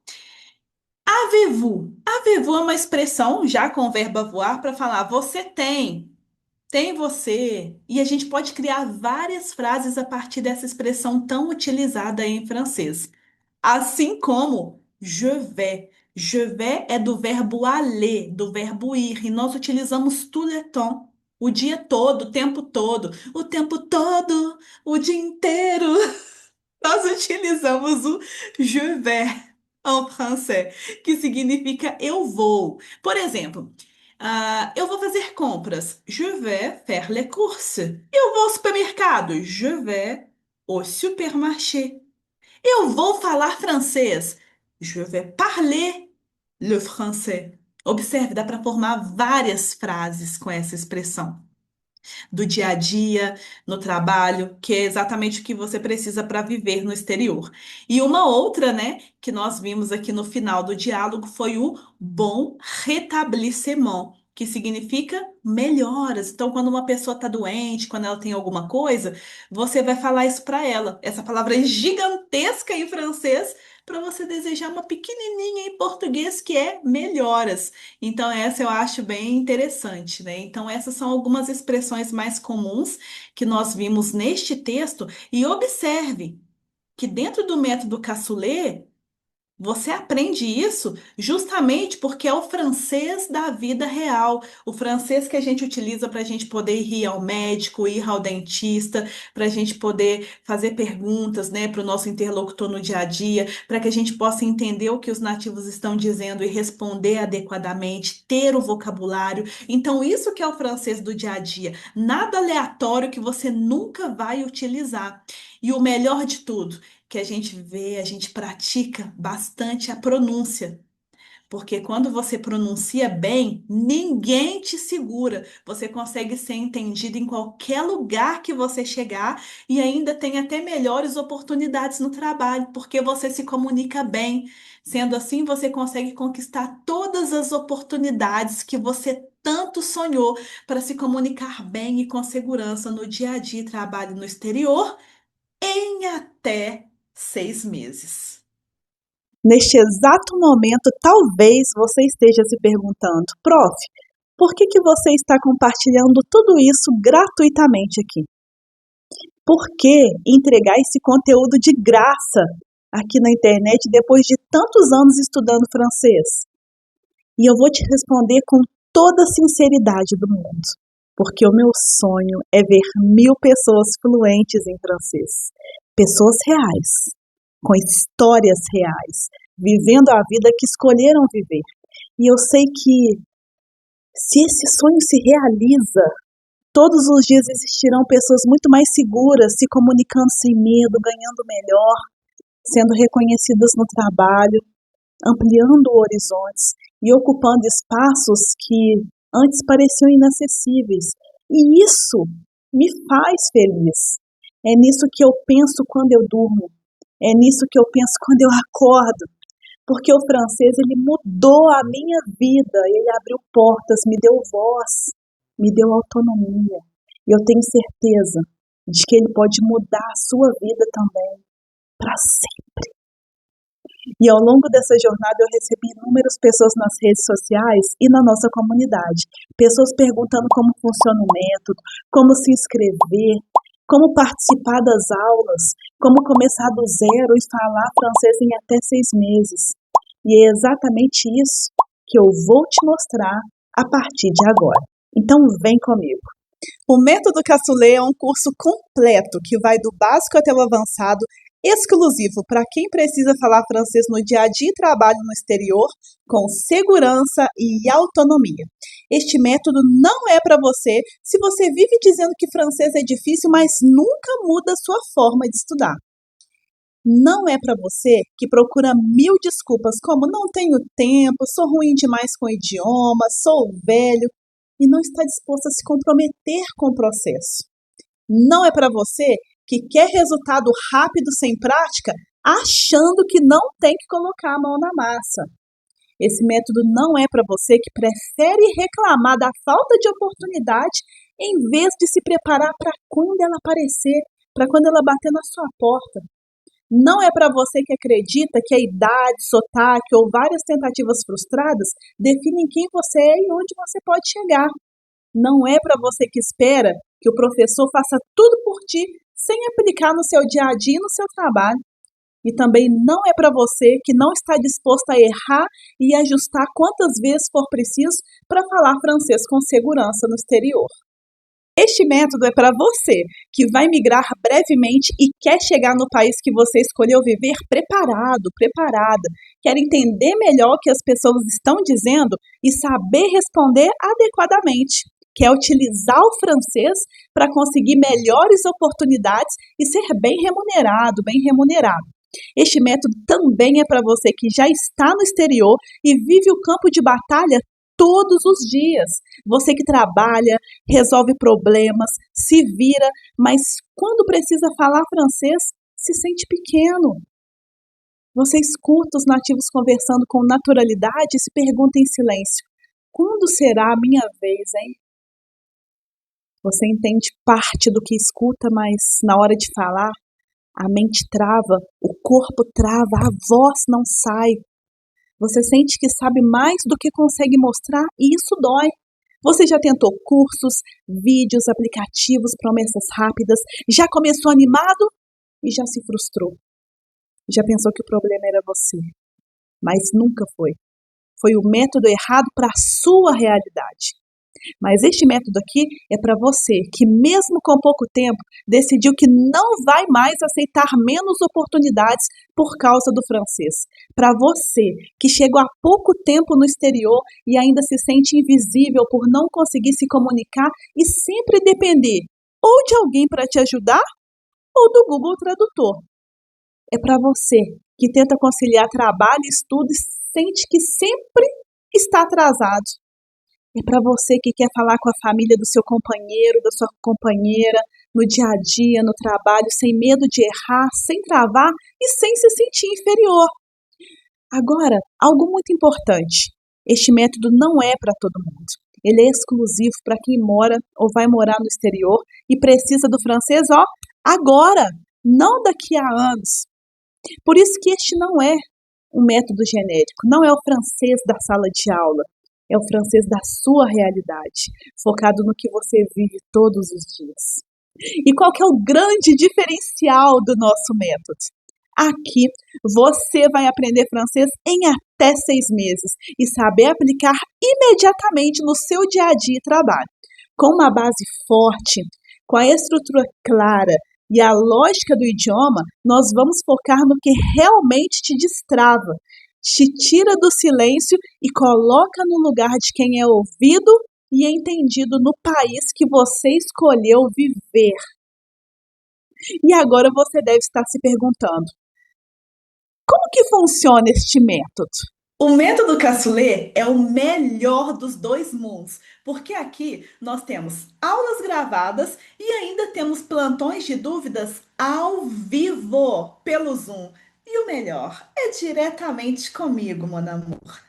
Avez-vous? Avez-vous é uma expressão já com o verbo avoir para falar você tem. Tem você. E a gente pode criar várias frases a partir dessa expressão tão utilizada em francês. Assim como je vais. Je vais é do verbo aller, do verbo ir. E nós utilizamos tout le temps. O dia todo, o tempo todo, o dia inteiro. Nós utilizamos o je vais en français, que significa eu vou. Por exemplo, eu vou fazer compras. Je vais faire les courses. Eu vou ao supermercado. Je vais au supermarché. Eu vou falar francês. Je vais parler le français. Observe, dá para formar várias frases com essa expressão do dia a dia, no trabalho, que é exatamente o que você precisa para viver no exterior. E uma outra, né, que nós vimos aqui no final do diálogo foi o bon rétablissement, que significa melhoras. Então, quando uma pessoa está doente, quando ela tem alguma coisa, você vai falar isso para ela. Essa palavra é gigantesca em francês para você desejar uma pequenininha em português que é melhoras. Então, essa eu acho bem interessante, né? Então, essas são algumas expressões mais comuns que nós vimos neste texto. E observe que dentro do método Cassoulet, você aprende isso justamente porque é o francês da vida real, o francês que a gente utiliza para a gente poder ir ao médico, ir ao dentista, para a gente poder fazer perguntas, né, para o nosso interlocutor no dia a dia, para que a gente possa entender o que os nativos estão dizendo e responder adequadamente, ter o vocabulário. Então, isso que é o francês do dia a dia, nada aleatório que você nunca vai utilizar. E o melhor de tudo, que a gente vê, a gente pratica bastante a pronúncia. Porque quando você pronuncia bem, ninguém te segura. Você consegue ser entendido em qualquer lugar que você chegar e ainda tem até melhores oportunidades no trabalho, porque você se comunica bem. Sendo assim, você consegue conquistar todas as oportunidades que você tanto sonhou para se comunicar bem e com segurança no dia a dia, trabalho no exterior, em até 6 meses. Neste exato momento, talvez você esteja se perguntando, prof, por que você está compartilhando tudo isso gratuitamente aqui? Por que entregar esse conteúdo de graça aqui na internet depois de tantos anos estudando francês? E eu vou te responder com toda a sinceridade do mundo, porque o meu sonho é ver 1000 pessoas fluentes em francês. Pessoas reais, com histórias reais, vivendo a vida que escolheram viver. E eu sei que se esse sonho se realiza, todos os dias existirão pessoas muito mais seguras, se comunicando sem medo, ganhando melhor, sendo reconhecidas no trabalho, ampliando horizontes e ocupando espaços que antes pareciam inacessíveis. E isso me faz feliz. É nisso que eu penso quando eu durmo. É nisso que eu penso quando eu acordo. Porque o francês, ele mudou a minha vida. Ele abriu portas, me deu voz, me deu autonomia. E eu tenho certeza de que ele pode mudar a sua vida também, para sempre. E ao longo dessa jornada eu recebi inúmeras pessoas nas redes sociais e na nossa comunidade. Pessoas perguntando como funciona o método, como se inscrever, como participar das aulas, como começar do zero e falar francês em até 6 meses. E é exatamente isso que eu vou te mostrar a partir de agora. Então vem comigo. O Método Cassoulet é um curso completo que vai do básico até o avançado exclusivo para quem precisa falar francês no dia a dia e trabalha no exterior, com segurança e autonomia. Este método não é para você se você vive dizendo que francês é difícil, mas nunca muda a sua forma de estudar. Não é para você que procura mil desculpas, como não tenho tempo, sou ruim demais com o idioma, sou velho, e não está disposto a se comprometer com o processo. Não é para você que quer resultado rápido sem prática, achando que não tem que colocar a mão na massa. Esse método não é para você que prefere reclamar da falta de oportunidade em vez de se preparar para quando ela aparecer, para quando ela bater na sua porta. Não é para você que acredita que a idade, sotaque ou várias tentativas frustradas definem quem você é e onde você pode chegar. Não é para você que espera que o professor faça tudo por ti sem aplicar no seu dia a dia e no seu trabalho. E também não é para você que não está disposto a errar e ajustar quantas vezes for preciso para falar francês com segurança no exterior. Este método é para você que vai migrar brevemente e quer chegar no país que você escolheu viver preparado, preparada, quer entender melhor o que as pessoas estão dizendo e saber responder adequadamente, quer utilizar o francês para conseguir melhores oportunidades e ser bem remunerado, bem remunerado. Este método também é para você que já está no exterior e vive o campo de batalha todos os dias. Você que trabalha, resolve problemas, se vira, mas quando precisa falar francês, se sente pequeno. Você escuta os nativos conversando com naturalidade e se pergunta em silêncio: quando será a minha vez, hein? Você entende parte do que escuta, mas na hora de falar, a mente trava, o corpo trava, a voz não sai. Você sente que sabe mais do que consegue mostrar e isso dói. Você já tentou cursos, vídeos, aplicativos, promessas rápidas, já começou animado e já se frustrou. Já pensou que o problema era você, mas nunca foi. Foi o método errado para a sua realidade. Mas este método aqui é para você que, mesmo com pouco tempo, decidiu que não vai mais aceitar menos oportunidades por causa do francês. Para você que chegou há pouco tempo no exterior e ainda se sente invisível por não conseguir se comunicar e sempre depender ou de alguém para te ajudar ou do Google Tradutor. É para você que tenta conciliar trabalho e estudo e sente que sempre está atrasado. É para você que quer falar com a família do seu companheiro, da sua companheira, no dia a dia, no trabalho, sem medo de errar, sem travar e sem se sentir inferior. Agora, algo muito importante. Este método não é para todo mundo. Ele é exclusivo para quem mora ou vai morar no exterior e precisa do francês, agora, não daqui a anos. Por isso que este não é um método genérico, não é o francês da sala de aula. É o francês da sua realidade, focado no que você vive todos os dias. E qual que é o grande diferencial do nosso método? Aqui, você vai aprender francês em até 6 meses e saber aplicar imediatamente no seu dia a dia e trabalho. Com uma base forte, com a estrutura clara e a lógica do idioma, nós vamos focar no que realmente te destrava, te tira do silêncio e coloca no lugar de quem é ouvido e entendido no país que você escolheu viver. E agora você deve estar se perguntando: como que funciona este método? O método Cassoulet é o melhor dos dois mundos, porque aqui nós temos aulas gravadas e ainda temos plantões de dúvidas ao vivo pelo Zoom. E o melhor, é diretamente comigo, mon amour.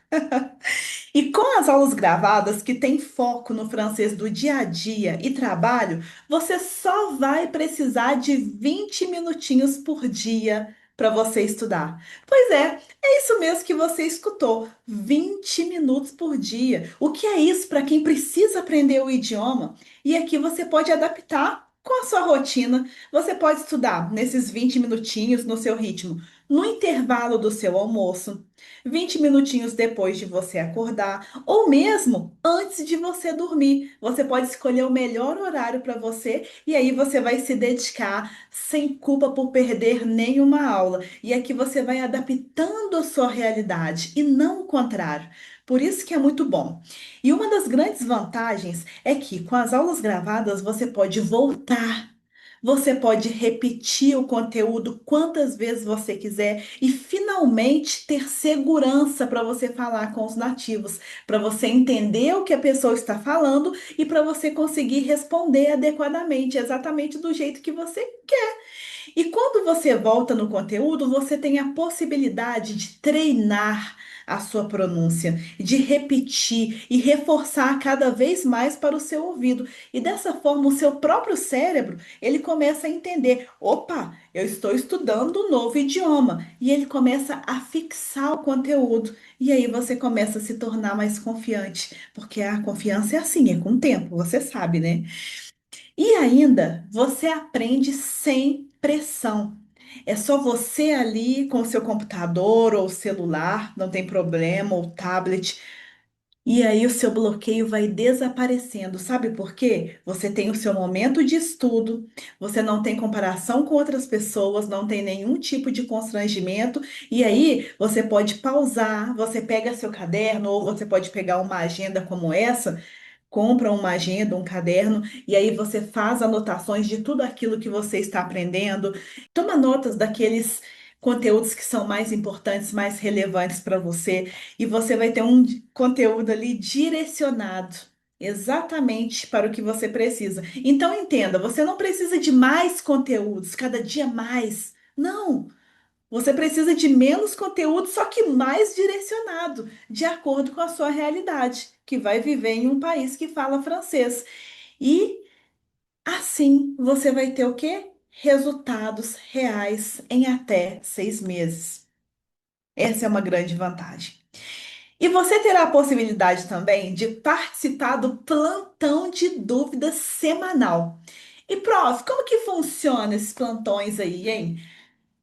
E com as aulas gravadas que tem foco no francês do dia a dia e trabalho, você só vai precisar de 20 minutinhos por dia para você estudar. Pois é isso mesmo que você escutou, 20 minutos por dia. O que é isso para quem precisa aprender o idioma? E aqui você pode adaptar com a sua rotina. Você pode estudar nesses 20 minutinhos no seu ritmo, no intervalo do seu almoço, 20 minutinhos depois de você acordar, ou mesmo antes de você dormir. Você pode escolher o melhor horário para você e aí você vai se dedicar sem culpa por perder nenhuma aula. E aqui você vai adaptando a sua realidade e não o contrário. Por isso que é muito bom. E uma das grandes vantagens é que com as aulas gravadas você pode voltar, você pode repetir o conteúdo quantas vezes você quiser e finalmente ter segurança para você falar com os nativos, para você entender o que a pessoa está falando e para você conseguir responder adequadamente, exatamente do jeito que você quer. E quando você volta no conteúdo, você tem a possibilidade de treinar a sua pronúncia, de repetir e reforçar cada vez mais para o seu ouvido. E dessa forma, o seu próprio cérebro, ele começa a entender, opa, eu estou estudando um novo idioma, e ele começa a fixar o conteúdo. E aí você começa a se tornar mais confiante, porque a confiança é assim, é com o tempo, você sabe, né? E ainda, você aprende sem pressão. É só você ali com o seu computador ou celular, não tem problema, ou tablet. E aí o seu bloqueio vai desaparecendo. Sabe por quê? Você tem o seu momento de estudo, você não tem comparação com outras pessoas, não tem nenhum tipo de constrangimento. E aí você pode pausar, você pega seu caderno ou você pode pegar uma agenda como essa, compra uma agenda, um caderno, e aí você faz anotações de tudo aquilo que você está aprendendo, toma notas daqueles conteúdos que são mais importantes, mais relevantes para você, e você vai ter um conteúdo ali direcionado exatamente para o que você precisa. Então entenda, você não precisa de mais conteúdos, cada dia mais. Não! Você precisa de menos conteúdo, só que mais direcionado, de acordo com a sua realidade, que vai viver em um país que fala francês. E assim você vai ter o quê? Resultados reais em até 6 meses. Essa é uma grande vantagem. E você terá a possibilidade também de participar do plantão de dúvidas semanal. E, prof, como que funciona esses plantões aí, hein?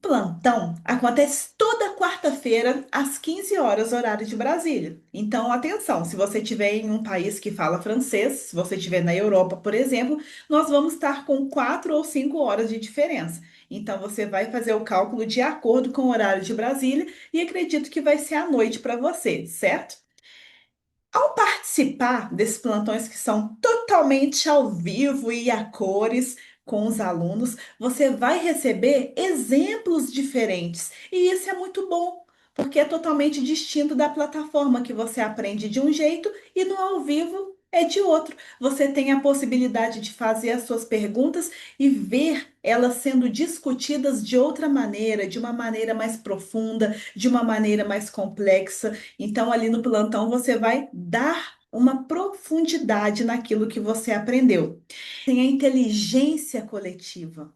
Plantão acontece toda quarta-feira às 15 horas, horário de Brasília. Então, atenção, se você estiver em um país que fala francês, se você estiver na Europa, por exemplo, nós vamos estar com 4 ou 5 horas de diferença. Então, você vai fazer o cálculo de acordo com o horário de Brasília e acredito que vai ser à noite para você, certo? Ao participar desses plantões que são totalmente ao vivo e a cores com os alunos, você vai receber exemplos diferentes. E isso é muito bom, porque é totalmente distinto da plataforma que você aprende de um jeito e no ao vivo é de outro. Você tem a possibilidade de fazer as suas perguntas e ver elas sendo discutidas de outra maneira, de uma maneira mais profunda, de uma maneira mais complexa. Então, ali no plantão, você vai dar uma profundidade naquilo que você aprendeu. Tem a inteligência coletiva.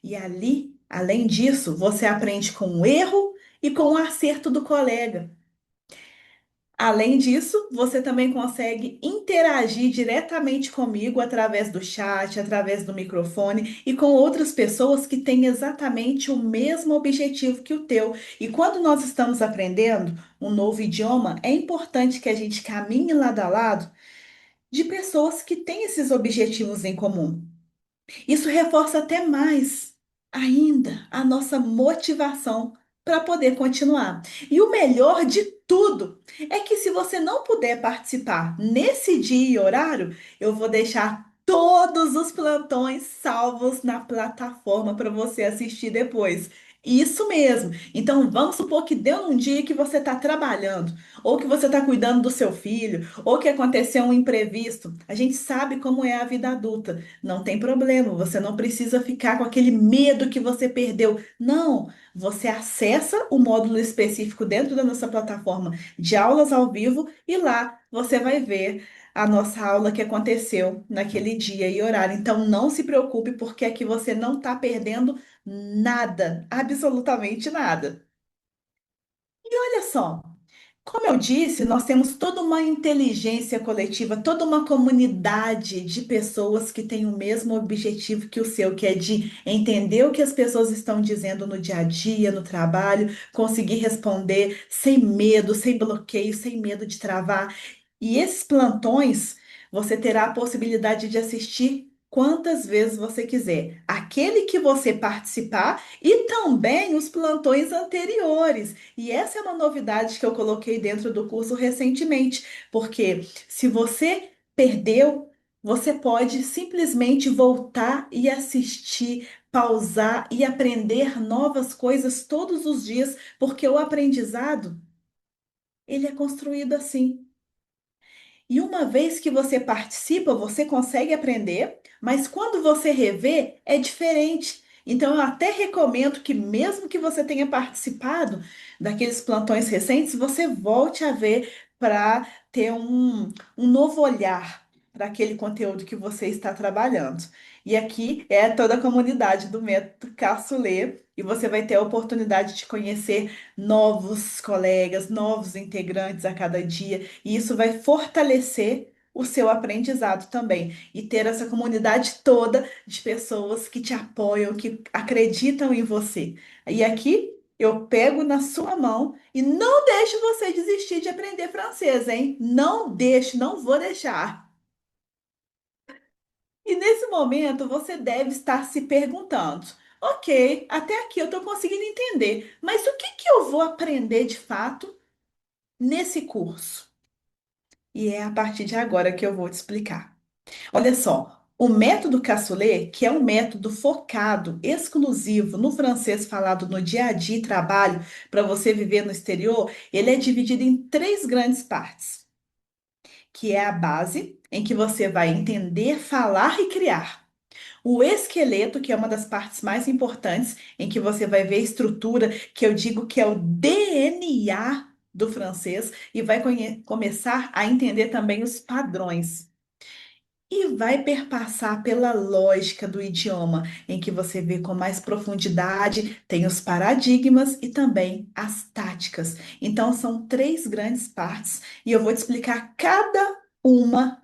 E ali, além disso, você aprende com o erro e com o acerto do colega. Além disso, você também consegue interagir diretamente comigo através do chat, através do microfone e com outras pessoas que têm exatamente o mesmo objetivo que o teu. E quando nós estamos aprendendo um novo idioma, é importante que a gente caminhe lado a lado de pessoas que têm esses objetivos em comum. Isso reforça até mais ainda a nossa motivação para poder continuar. E o melhor de tudo é que se você não puder participar nesse dia e horário, eu vou deixar todos os plantões salvos na plataforma para você assistir depois. Isso mesmo. Então, vamos supor que deu um dia que você está trabalhando, ou que você está cuidando do seu filho, ou que aconteceu um imprevisto. A gente sabe como é a vida adulta. Não tem problema, você não precisa ficar com aquele medo que você perdeu. Não, você acessa o módulo específico dentro da nossa plataforma de aulas ao vivo e lá você vai ver a nossa aula que aconteceu naquele dia e horário. Então não se preocupe, porque aqui você não está perdendo nada, absolutamente nada. E olha só. Como eu disse, nós temos toda uma inteligência coletiva, toda uma comunidade de pessoas que têm o mesmo objetivo que o seu, que é de entender o que as pessoas estão dizendo no dia a dia, no trabalho, conseguir responder sem medo, sem bloqueio, sem medo de travar. E esses plantões, você terá a possibilidade de assistir quantas vezes você quiser. Aquele que você participar e também os plantões anteriores. E essa é uma novidade que eu coloquei dentro do curso recentemente, porque se você perdeu, você pode simplesmente voltar e assistir, pausar e aprender novas coisas todos os dias, porque o aprendizado, ele é construído assim. E uma vez que você participa, você consegue aprender, mas quando você revê, é diferente. Então, eu até recomendo que, mesmo que você tenha participado daqueles plantões recentes, você volte a ver para ter um novo olhar para aquele conteúdo que você está trabalhando. E aqui é toda a comunidade do Método Caçulê, e você vai ter a oportunidade de conhecer novos colegas, novos integrantes a cada dia. E isso vai fortalecer o seu aprendizado também. E ter essa comunidade toda de pessoas que te apoiam, que acreditam em você. E aqui eu pego na sua mão e não deixo você desistir de aprender francês, hein? Não deixo, não vou deixar. E nesse momento você deve estar se perguntando: ok, até aqui eu estou conseguindo entender, mas o que que eu vou aprender de fato nesse curso? E é a partir de agora que eu vou te explicar. Olha só, o método Cassoulet, que é um método focado, exclusivo no francês falado no dia a dia e trabalho para você viver no exterior, ele é dividido em três grandes partes, que é a base, em que você vai entender, falar e criar. O esqueleto, que é uma das partes mais importantes, em que você vai ver a estrutura, que eu digo que é o DNA do francês, e vai começar a entender também os padrões. E vai perpassar pela lógica do idioma, em que você vê com mais profundidade, tem os paradigmas e também as táticas. Então, são três grandes partes, e eu vou te explicar cada uma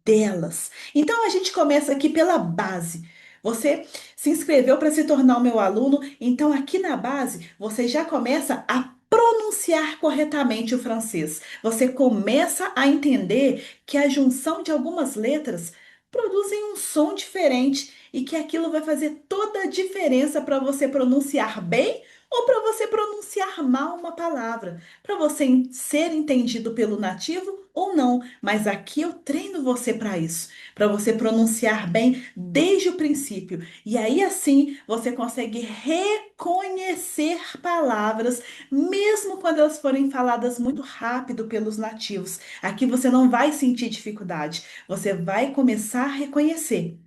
delas. Então a gente começa aqui pela base. Você se inscreveu para se tornar o meu aluno, então aqui na base você já começa a pronunciar corretamente o francês. Você começa a entender que a junção de algumas letras produzem um som diferente e que aquilo vai fazer toda a diferença para você pronunciar bem ou para você pronunciar mal uma palavra, para você ser entendido pelo nativo ou não. Mas aqui eu treino você para você pronunciar bem desde o princípio. E aí assim você consegue reconhecer palavras, mesmo quando elas forem faladas muito rápido pelos nativos. Aqui você não vai sentir dificuldade, você vai começar a reconhecer.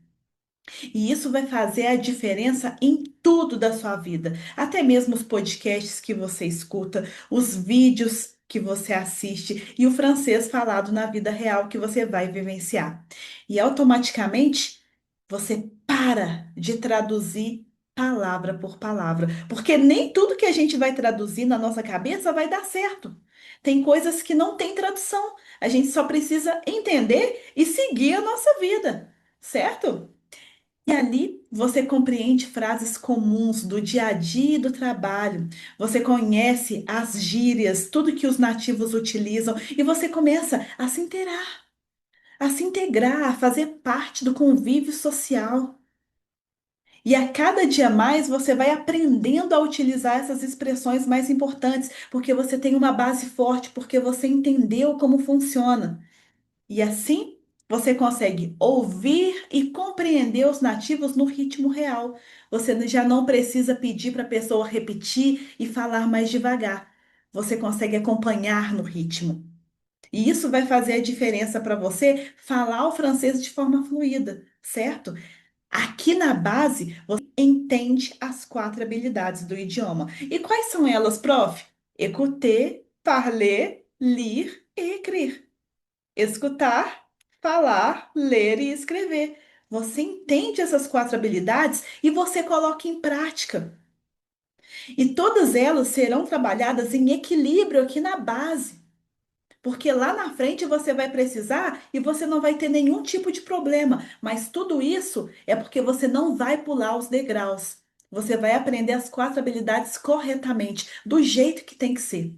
E isso vai fazer a diferença em tudo da sua vida, até mesmo os podcasts que você escuta, os vídeos que você assiste e o francês falado na vida real que você vai vivenciar. E automaticamente você para de traduzir palavra por palavra, porque nem tudo que a gente vai traduzir na nossa cabeça vai dar certo. Tem coisas que não tem tradução. A gente só precisa entender e seguir a nossa vida, certo? E ali você compreende frases comuns do dia a dia e do trabalho. Você conhece as gírias, tudo que os nativos utilizam, e você começa a se inteirar, a se integrar, a fazer parte do convívio social. E a cada dia mais você vai aprendendo a utilizar essas expressões mais importantes, porque você tem uma base forte, porque você entendeu como funciona. E assim você consegue ouvir e compreender os nativos no ritmo real. Você já não precisa pedir para a pessoa repetir e falar mais devagar. Você consegue acompanhar no ritmo. E isso vai fazer a diferença para você falar o francês de forma fluida, certo? Aqui na base, você entende as quatro habilidades do idioma. E quais são elas, prof? Écouter, parler, lire e écrire. Escutar, falar, ler e escrever. Você entende essas quatro habilidades e você coloca em prática. E todas elas serão trabalhadas em equilíbrio aqui na base. Porque lá na frente você vai precisar e você não vai ter nenhum tipo de problema. Mas tudo isso é porque você não vai pular os degraus. Você vai aprender as 4 habilidades corretamente, do jeito que tem que ser.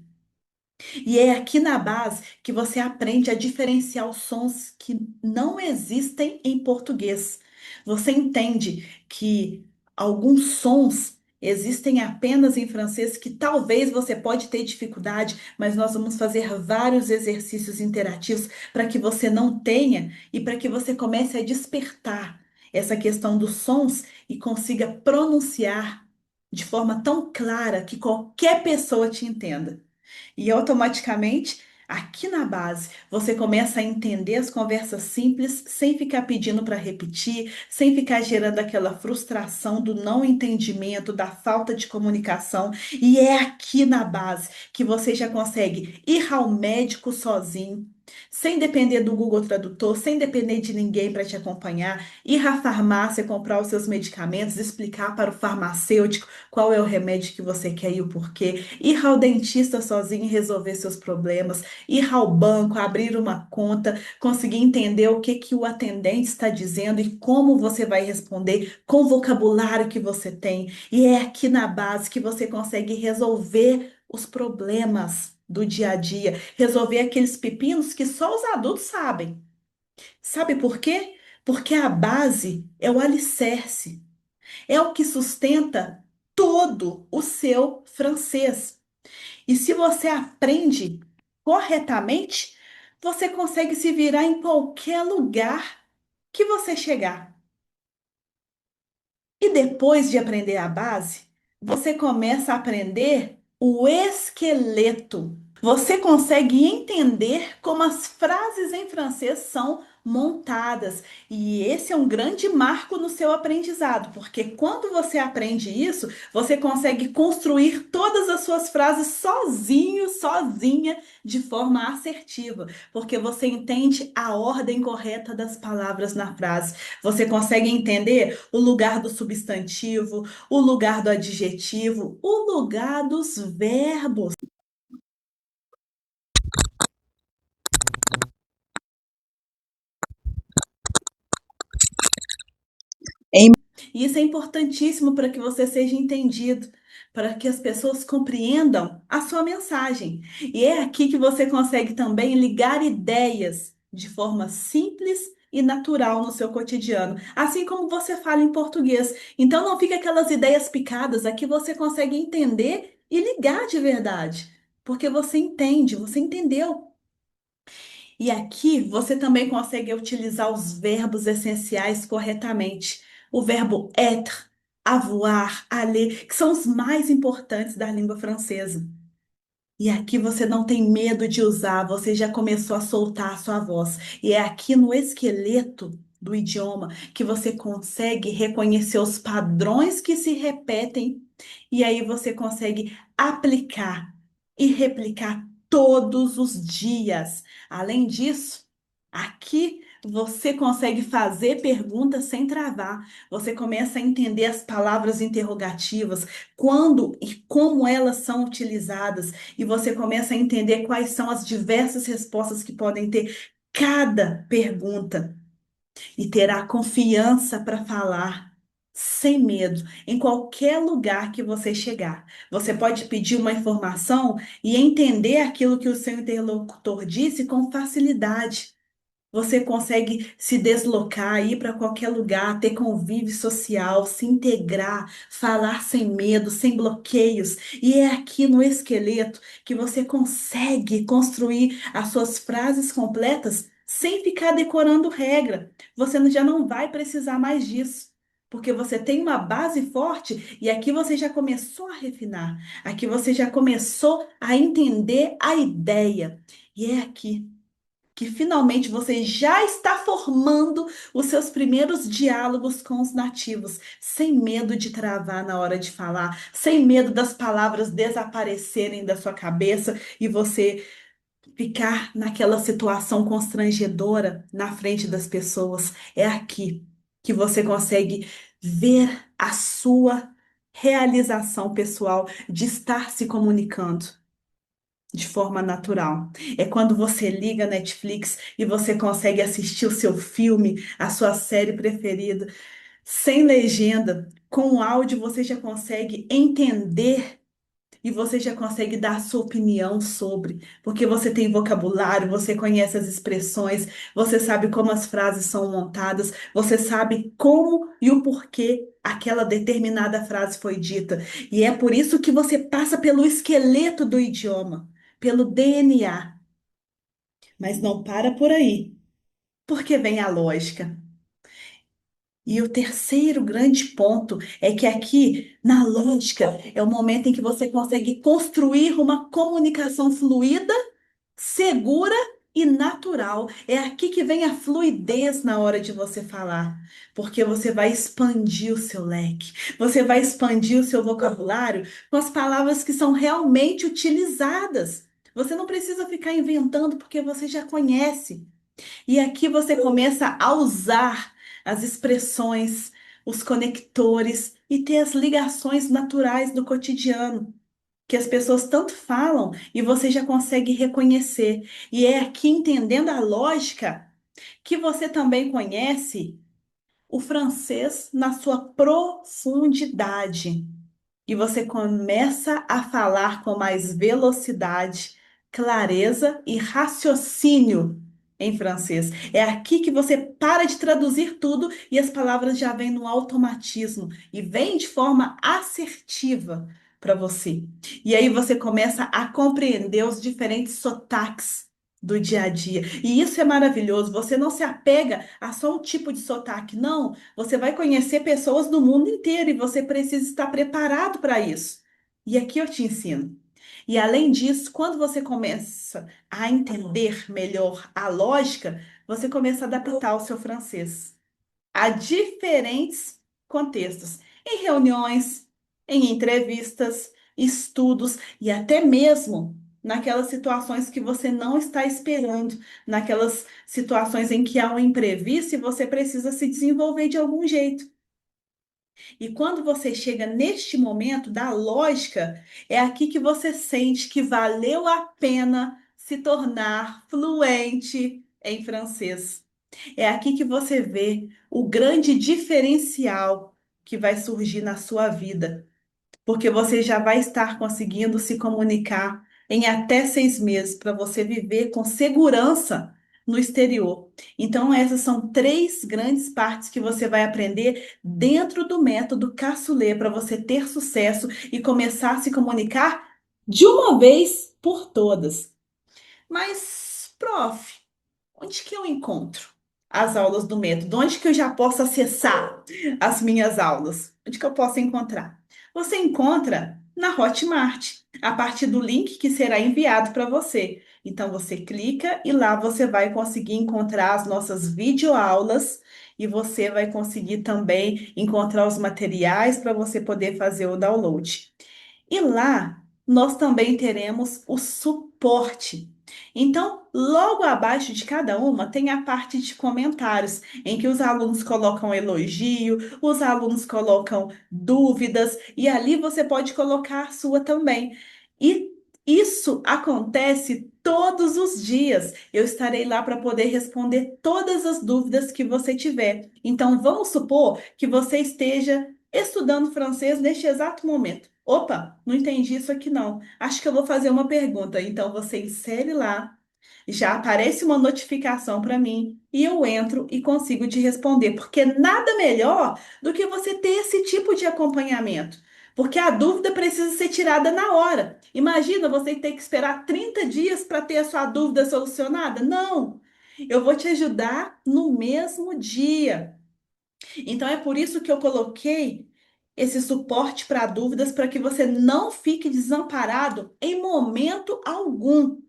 E é aqui na base que você aprende a diferenciar os sons que não existem em português. Você entende que alguns sons existem apenas em francês que talvez você pode ter dificuldade, mas nós vamos fazer vários exercícios interativos para que você não tenha e para que você comece a despertar essa questão dos sons e consiga pronunciar de forma tão clara que qualquer pessoa te entenda. E automaticamente, aqui na base, você começa a entender as conversas simples sem ficar pedindo para repetir, sem ficar gerando aquela frustração do não entendimento, da falta de comunicação. E é aqui na base que você já consegue ir ao médico sozinho. Sem depender do Google Tradutor, sem depender de ninguém para te acompanhar, ir à farmácia comprar os seus medicamentos, explicar para o farmacêutico qual é o remédio que você quer e o porquê, ir ao dentista sozinho e resolver seus problemas, ir ao banco, abrir uma conta, conseguir entender o que que o atendente está dizendo e como você vai responder com o vocabulário que você tem. E é aqui na base que você consegue resolver os problemas do dia a dia, resolver aqueles pepinos que só os adultos sabem. Sabe por quê? Porque a base é o alicerce, é o que sustenta todo o seu francês. E se você aprende corretamente, você consegue se virar em qualquer lugar que você chegar. E depois de aprender a base, você começa a aprender o esqueleto. Você consegue entender como as frases em francês são montadas. E esse é um grande marco no seu aprendizado, porque quando você aprende isso, você consegue construir todas as suas frases sozinho, sozinha, de forma assertiva, porque você entende a ordem correta das palavras na frase. Você consegue entender o lugar do substantivo, o lugar do adjetivo, o lugar dos verbos. E isso é importantíssimo para que você seja entendido, para que as pessoas compreendam a sua mensagem. E é aqui que você consegue também ligar ideias de forma simples e natural no seu cotidiano, assim como você fala em português. Então não fica aquelas ideias picadas, aqui você consegue entender e ligar de verdade, porque você entende, você entendeu. E aqui você também consegue utilizar os verbos essenciais corretamente. O verbo être, avoir, aller, que são os mais importantes da língua francesa. E aqui você não tem medo de usar, você já começou a soltar a sua voz. E é aqui no esqueleto do idioma que você consegue reconhecer os padrões que se repetem e aí você consegue aplicar e replicar todos os dias. Além disso, aqui você consegue fazer perguntas sem travar. Você começa a entender as palavras interrogativas, quando e como elas são utilizadas e você começa a entender quais são as diversas respostas que podem ter cada pergunta e terá confiança para falar sem medo em qualquer lugar que você chegar. Você pode pedir uma informação e entender aquilo que o seu interlocutor disse com facilidade. Você consegue se deslocar, ir para qualquer lugar, ter convívio social, se integrar, falar sem medo, sem bloqueios. E é aqui no esqueleto que você consegue construir as suas frases completas sem ficar decorando regra. Você já não vai precisar mais disso. Porque você tem uma base forte e aqui você já começou a refinar. Aqui você já começou a entender a ideia. E é aqui que finalmente você já está formando os seus primeiros diálogos com os nativos, sem medo de travar na hora de falar, sem medo das palavras desaparecerem da sua cabeça e você ficar naquela situação constrangedora na frente das pessoas. É aqui que você consegue ver a sua realização pessoal de estar se comunicando. de forma natural. É quando você liga a Netflix e você consegue assistir o seu filme, a sua série preferida, sem legenda, com áudio você já consegue entender e você já consegue dar a sua opinião sobre, porque você tem vocabulário, você conhece as expressões, você sabe como as frases são montadas, você sabe como e o porquê aquela determinada frase foi dita. E é por isso que você passa pelo esqueleto do idioma, pelo DNA. Mas não para por aí, porque vem a lógica. E o terceiro grande ponto é que aqui, na lógica, é o momento em que você consegue construir uma comunicação fluida, segura e natural. É aqui que vem a fluidez na hora de você falar, porque você vai expandir o seu leque, você vai expandir o seu vocabulário com as palavras que são realmente utilizadas. Você não precisa ficar inventando porque você já conhece. E aqui você começa a usar as expressões, os conectores e ter as ligações naturais do cotidiano, que as pessoas tanto falam e você já consegue reconhecer. E é aqui, entendendo a lógica, que você também conhece o francês na sua profundidade. E você começa a falar com mais velocidade, clareza e raciocínio em francês. É aqui que você para de traduzir tudo e as palavras já vêm no automatismo e vêm de forma assertiva para você. E aí você começa a compreender os diferentes sotaques do dia a dia. E isso é maravilhoso. Você não se apega a só um tipo de sotaque, não. Você vai conhecer pessoas do mundo inteiro e você precisa estar preparado para isso. E aqui eu te ensino. E além disso, quando você começa a entender melhor a lógica, você começa a adaptar o seu francês a diferentes contextos, em reuniões, em entrevistas, estudos e até mesmo naquelas situações que você não está esperando, naquelas situações em que há um imprevisto e você precisa se desenvolver de algum jeito. E quando você chega neste momento da lógica, é aqui que você sente que valeu a pena se tornar fluente em francês. É aqui que você vê o grande diferencial que vai surgir na sua vida, porque você já vai estar conseguindo se comunicar em até 6 meses para você viver com segurança no exterior. Então, essas são três grandes partes que você vai aprender dentro do método Cassoulet para você ter sucesso e começar a se comunicar de uma vez por todas. Mas, prof, onde que eu encontro as aulas do método? Onde que eu já posso acessar as minhas aulas? Onde que eu posso encontrar? Você encontra na Hotmart, a partir do link que será enviado para você. Então você clica e lá você vai conseguir encontrar as nossas videoaulas e você vai conseguir também encontrar os materiais para você poder fazer o download. E lá nós também teremos o suporte. Então, logo abaixo de cada uma tem a parte de comentários, em que os alunos colocam elogio, os alunos colocam dúvidas, e ali você pode colocar a sua também. E isso acontece todos os dias. Eu estarei lá para poder responder todas as dúvidas que você tiver. Então, vamos supor que você esteja estudando francês neste exato momento. Opa, não entendi isso aqui não. Acho que eu vou fazer uma pergunta. Então você insere lá, já aparece uma notificação para mim e eu entro e consigo te responder, porque nada melhor do que você ter esse tipo de acompanhamento. Porque a dúvida precisa ser tirada na hora. Imagina você ter que esperar 30 dias para ter a sua dúvida solucionada? Não! Eu vou te ajudar no mesmo dia. Então é por isso que eu coloquei esse suporte para dúvidas para que você não fique desamparado em momento algum.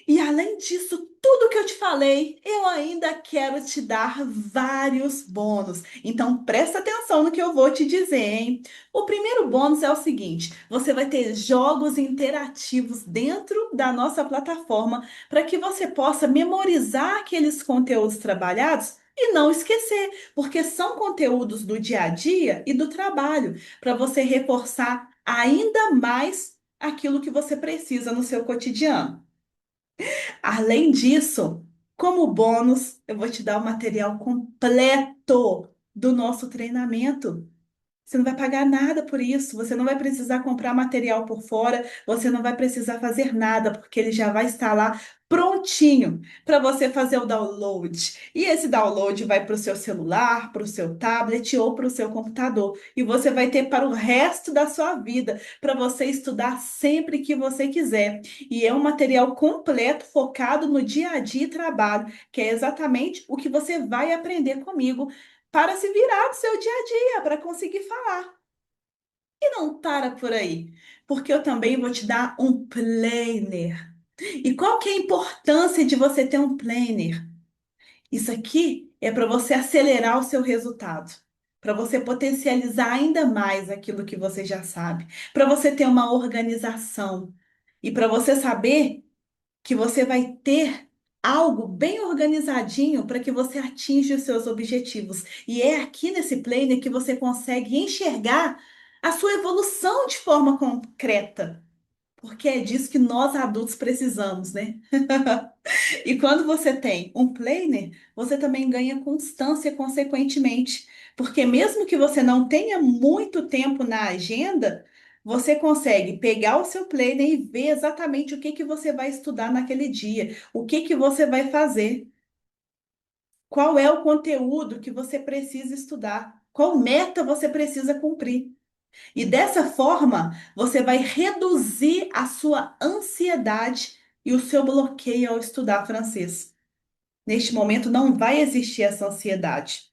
E além disso, tudo que eu te falei, eu ainda quero te dar vários bônus. Então presta atenção no que eu vou te dizer, hein? O primeiro bônus é o seguinte: você vai ter jogos interativos dentro da nossa plataforma para que você possa memorizar aqueles conteúdos trabalhados e não esquecer, porque são conteúdos do dia a dia e do trabalho, para você reforçar ainda mais aquilo que você precisa no seu cotidiano. Além disso, como bônus, eu vou te dar o material completo do nosso treinamento. Você não vai pagar nada por isso, você não vai precisar comprar material por fora, você não vai precisar fazer nada, porque ele já vai estar lá prontinho para você fazer o download. E esse download vai para o seu celular, para o seu tablet ou para o seu computador. E você vai ter para o resto da sua vida, para você estudar sempre que você quiser. E é um material completo, focado no dia a dia e trabalho, que é exatamente o que você vai aprender comigo para se virar no seu dia a dia, para conseguir falar. E não para por aí, porque eu também vou te dar um planner. E qual que é a importância de você ter um planner? Isso aqui é para você acelerar o seu resultado, para você potencializar ainda mais aquilo que você já sabe, para você ter uma organização e para você saber que você vai ter algo bem organizadinho para que você atinja os seus objetivos. E é aqui nesse planner que você consegue enxergar a sua evolução de forma concreta, porque é disso que nós adultos precisamos, né? E quando você tem um planner, você também ganha constância consequentemente, porque mesmo que você não tenha muito tempo na agenda, você consegue pegar o seu planner e ver exatamente o que que você vai estudar naquele dia, o que que você vai fazer, qual é o conteúdo que você precisa estudar, qual meta você precisa cumprir. E dessa forma, você vai reduzir a sua ansiedade e o seu bloqueio ao estudar francês. Neste momento não vai existir essa ansiedade,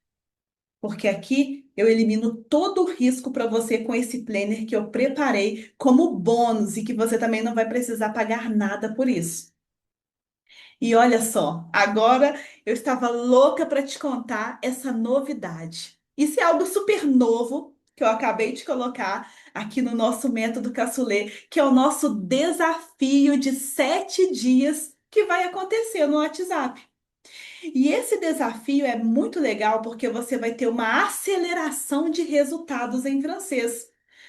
porque aqui eu elimino todo o risco para você com esse planner que eu preparei como bônus e que você também não vai precisar pagar nada por isso. E olha só, agora eu estava louca para te contar essa novidade. Isso é algo super novo que eu acabei de colocar aqui no nosso método Caçulê, que é o nosso desafio de 7 dias que vai acontecer no WhatsApp. E esse desafio é muito legal porque você vai ter uma aceleração de resultados em francês.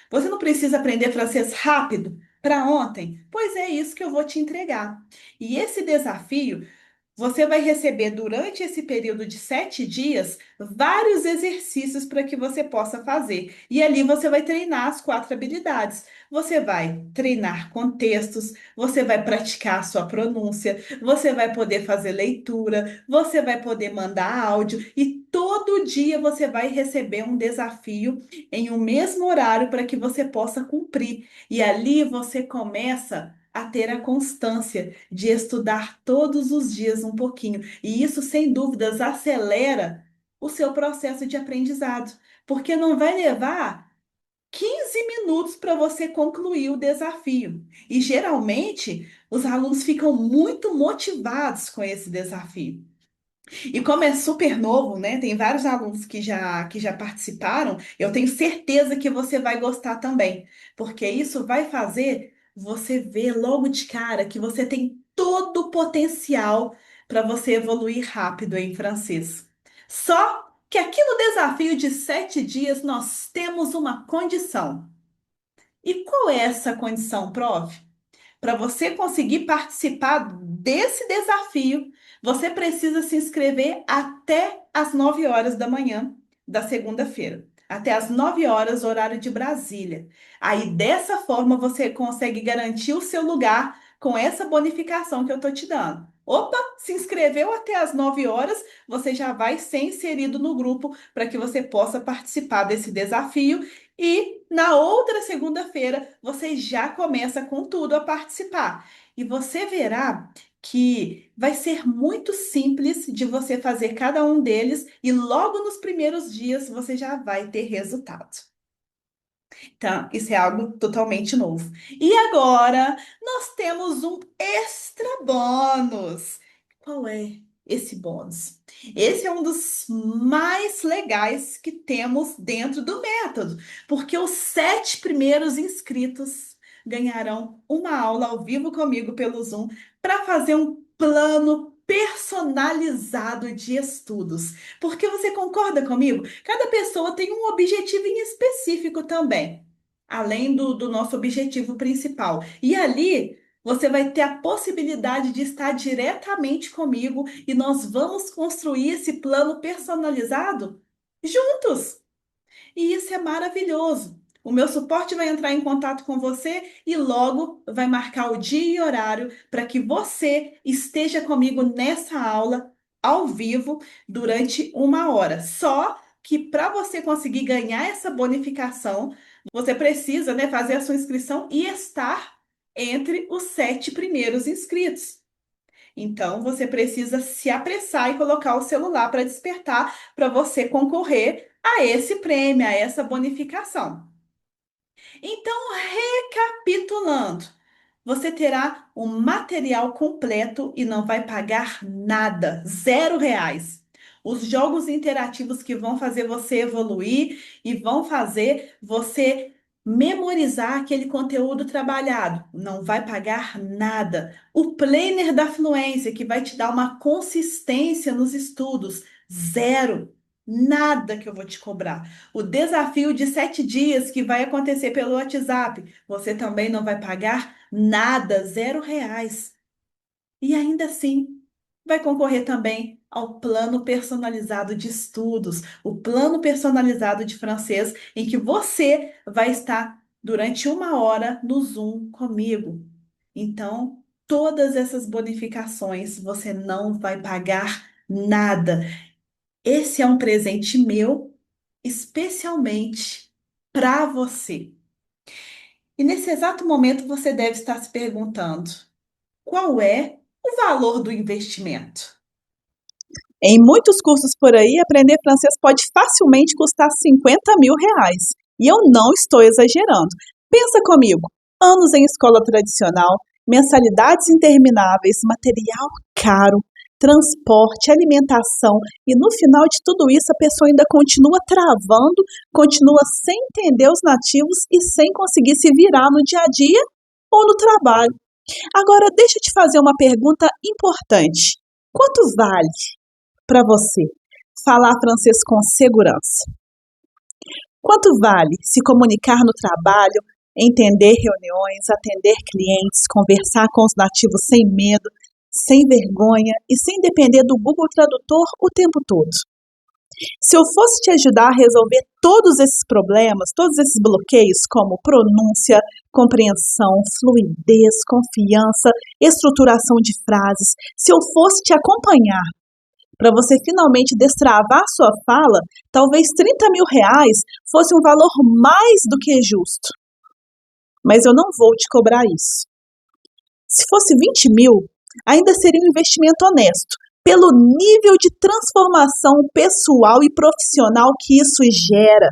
Você não precisa aprender francês rápido para ontem? Pois é isso que eu vou te entregar. E esse desafio você vai receber durante esse período de 7 dias vários exercícios para que você possa fazer. E ali você vai treinar as 4 habilidades. Você vai treinar contextos, você vai praticar a sua pronúncia, você vai poder fazer leitura, você vai poder mandar áudio e todo dia você vai receber um desafio em um mesmo horário para que você possa cumprir. E ali você começa a ter a constância de estudar todos os dias um pouquinho. E isso, sem dúvidas, acelera o seu processo de aprendizado, porque não vai levar 15 minutos para você concluir o desafio. E geralmente, os alunos ficam muito motivados com esse desafio. E como é super novo, né? Tem vários alunos que já participaram. Eu tenho certeza que você vai gostar também, porque isso vai fazer você ver logo de cara que você tem todo o potencial para você evoluir rápido em francês. Só que aqui no desafio de 7 dias nós temos uma condição. E qual é essa condição, prof? Para você conseguir participar desse desafio, você precisa se inscrever até às 9 horas da manhã da segunda-feira. Até às 9 horas, horário de Brasília. Aí, dessa forma, você consegue garantir o seu lugar com essa bonificação que eu estou te dando. Opa, se inscreveu até às 9 horas, você já vai ser inserido no grupo para que você possa participar desse desafio e na outra segunda-feira você já começa com tudo a participar. E você verá que vai ser muito simples de você fazer cada um deles e logo nos primeiros dias você já vai ter resultado. Então, isso é algo totalmente novo. E agora nós temos um extra bônus. Qual é esse bônus? Esse é um dos mais legais que temos dentro do método, porque os 7 primeiros inscritos ganharão uma aula ao vivo comigo pelo Zoom para fazer um plano personalizado de estudos. Porque você concorda comigo? Cada pessoa tem um objetivo em específico também. além do nosso objetivo principal. E ali você vai ter a possibilidade de estar diretamente comigo e nós vamos construir esse plano personalizado juntos. E isso é maravilhoso. O meu suporte vai entrar em contato com você e logo vai marcar o dia e horário para que você esteja comigo nessa aula ao vivo durante 1 hora. Só que para você conseguir ganhar essa bonificação, você precisa, né, fazer a sua inscrição e estar entre os 7 primeiros inscritos. Então, você precisa se apressar e colocar o celular para despertar para você concorrer a esse prêmio, a essa bonificação. Então, recapitulando, você terá o material completo e não vai pagar nada, R$ 0. Os jogos interativos que vão fazer você evoluir e vão fazer você memorizar aquele conteúdo trabalhado, não vai pagar nada. O planner da fluência, que vai te dar uma consistência nos estudos, zero. Nada que eu vou te cobrar. O desafio de 7 dias que vai acontecer pelo WhatsApp, você também não vai pagar nada, R$ 0. E ainda assim, vai concorrer também ao plano personalizado de estudos, o plano personalizado de francês, em que você vai estar durante 1 hora no Zoom comigo. Então, todas essas bonificações você não vai pagar nada. Esse é um presente meu, especialmente para você. E nesse exato momento você deve estar se perguntando: qual é o valor do investimento? Em muitos cursos por aí, aprender francês pode facilmente custar R$ 50.000. E eu não estou exagerando. Pensa comigo, anos em escola tradicional, mensalidades intermináveis, material caro, transporte, alimentação, e no final de tudo isso a pessoa ainda continua travando, continua sem entender os nativos e sem conseguir se virar no dia a dia ou no trabalho. Agora, deixa eu te fazer uma pergunta importante. Quanto vale para você falar francês com segurança? Quanto vale se comunicar no trabalho, entender reuniões, atender clientes, conversar com os nativos sem medo, sem vergonha e sem depender do Google Tradutor o tempo todo? Se eu fosse te ajudar a resolver todos esses problemas, todos esses bloqueios, como pronúncia, compreensão, fluidez, confiança, estruturação de frases, se eu fosse te acompanhar para você finalmente destravar sua fala, talvez R$ 30.000 fosse um valor mais do que justo. Mas eu não vou te cobrar isso. Se fosse 20.000, ainda seria um investimento honesto, pelo nível de transformação pessoal e profissional que isso gera.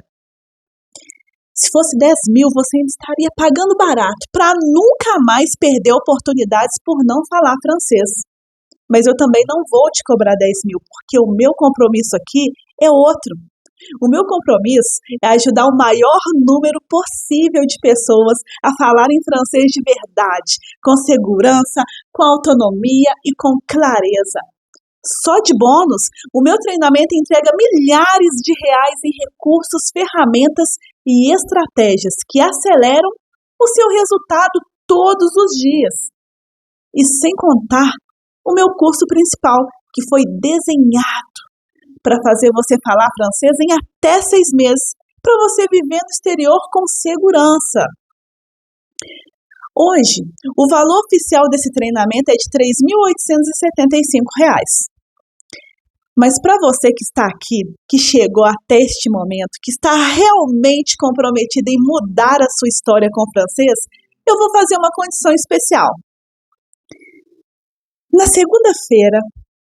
Se fosse 10.000, você ainda estaria pagando barato para nunca mais perder oportunidades por não falar francês. Mas eu também não vou te cobrar 10.000, porque o meu compromisso aqui é outro. O meu compromisso é ajudar o maior número possível de pessoas a falarem francês de verdade, com segurança, com autonomia e com clareza. Só de bônus, o meu treinamento entrega milhares de reais em recursos, ferramentas e estratégias que aceleram o seu resultado todos os dias. E sem contar o meu curso principal, que foi desenhado para fazer você falar francês em até 6 meses, para você viver no exterior com segurança. Hoje, o valor oficial desse treinamento é de R$ 3.875. Mas para você que está aqui, que chegou até este momento, que está realmente comprometida em mudar a sua história com o francês, eu vou fazer uma condição especial. Na segunda-feira,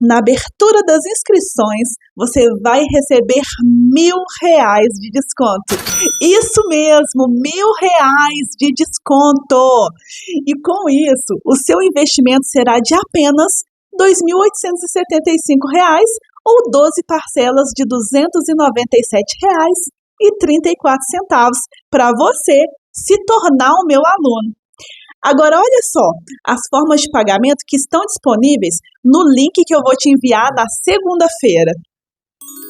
na abertura das inscrições, você vai receber R$ 1.000 de desconto. Isso mesmo, R$ 1.000 de desconto. E com isso, o seu investimento será de apenas R$ 2.875 ou 12 parcelas de R$ 297,34 para você se tornar o meu aluno. Agora, olha só, as formas de pagamento que estão disponíveis no link que eu vou te enviar na segunda-feira.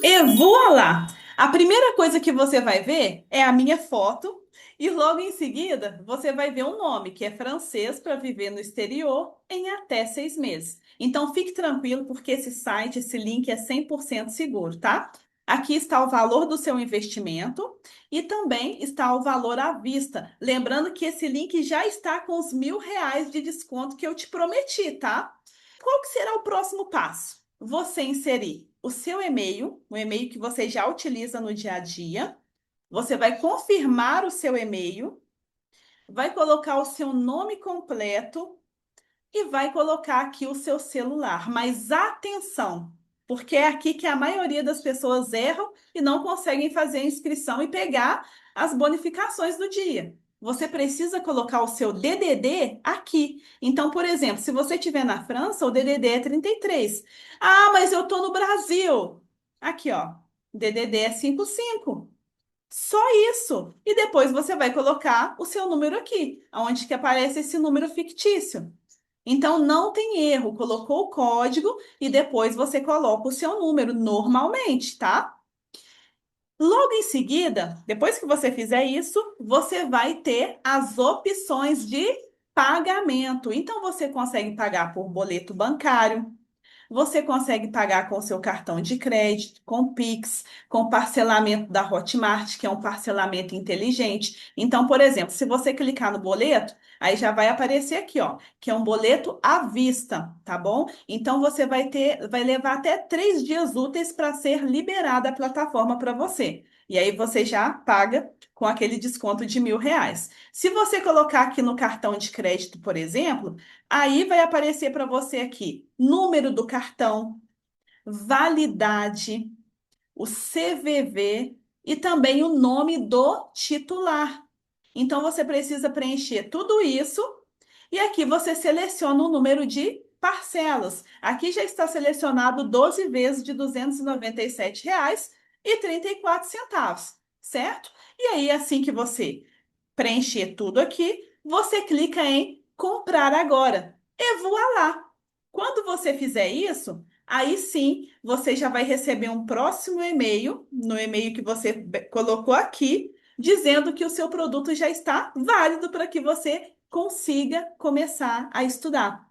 E voilá! A primeira coisa que você vai ver é a minha foto E logo em seguida, você vai ver um nome que é francês para viver no exterior em até 6 meses. Então, fique tranquilo, porque esse site, esse link é 100% seguro, tá? Aqui está o valor do seu investimento e também está o valor à vista. Lembrando que esse link já está com os R$ 1.000 de desconto que eu te prometi, tá? Qual que será o próximo passo? Você inserir o seu e-mail, o e-mail que você já utiliza no dia a dia. Você vai confirmar o seu e-mail, vai colocar o seu nome completo e vai colocar aqui o seu celular. Mas atenção, porque é aqui que a maioria das pessoas erram e não conseguem fazer a inscrição e pegar as bonificações do dia. Você precisa colocar o seu DDD aqui. Então, por exemplo, se você estiver na França, o DDD é 33. Ah, mas eu estou no Brasil. Aqui, ó. DDD é 55. Só isso. E depois você vai colocar o seu número aqui, onde que aparece esse número fictício. Então não tem erro, colocou o código e depois você coloca o seu número normalmente, tá? Logo em seguida, depois que você fizer isso, você vai ter as opções de pagamento. Então você consegue pagar por boleto bancário, você consegue pagar com seu cartão de crédito, com Pix, com parcelamento da Hotmart, que é um parcelamento inteligente. Então, por exemplo, se você clicar no boleto, aí já vai aparecer aqui, ó, que é um boleto à vista, tá bom? Então, você vai levar até 3 dias úteis para ser liberada a plataforma para você. E aí você já paga com aquele desconto de R$ 1.000. Se você colocar aqui no cartão de crédito, por exemplo, aí vai aparecer para você aqui número do cartão, validade, o CVV e também o nome do titular. Então você precisa preencher tudo isso e aqui você seleciona o número de parcelas. Aqui já está selecionado 12 vezes de R$ 297,34, certo? E aí, assim que você preencher tudo aqui, você clica em comprar agora. E voilá! Quando você fizer isso, aí sim você já vai receber um próximo e-mail, no e-mail que você colocou aqui, dizendo que o seu produto já está válido para que você consiga começar a estudar.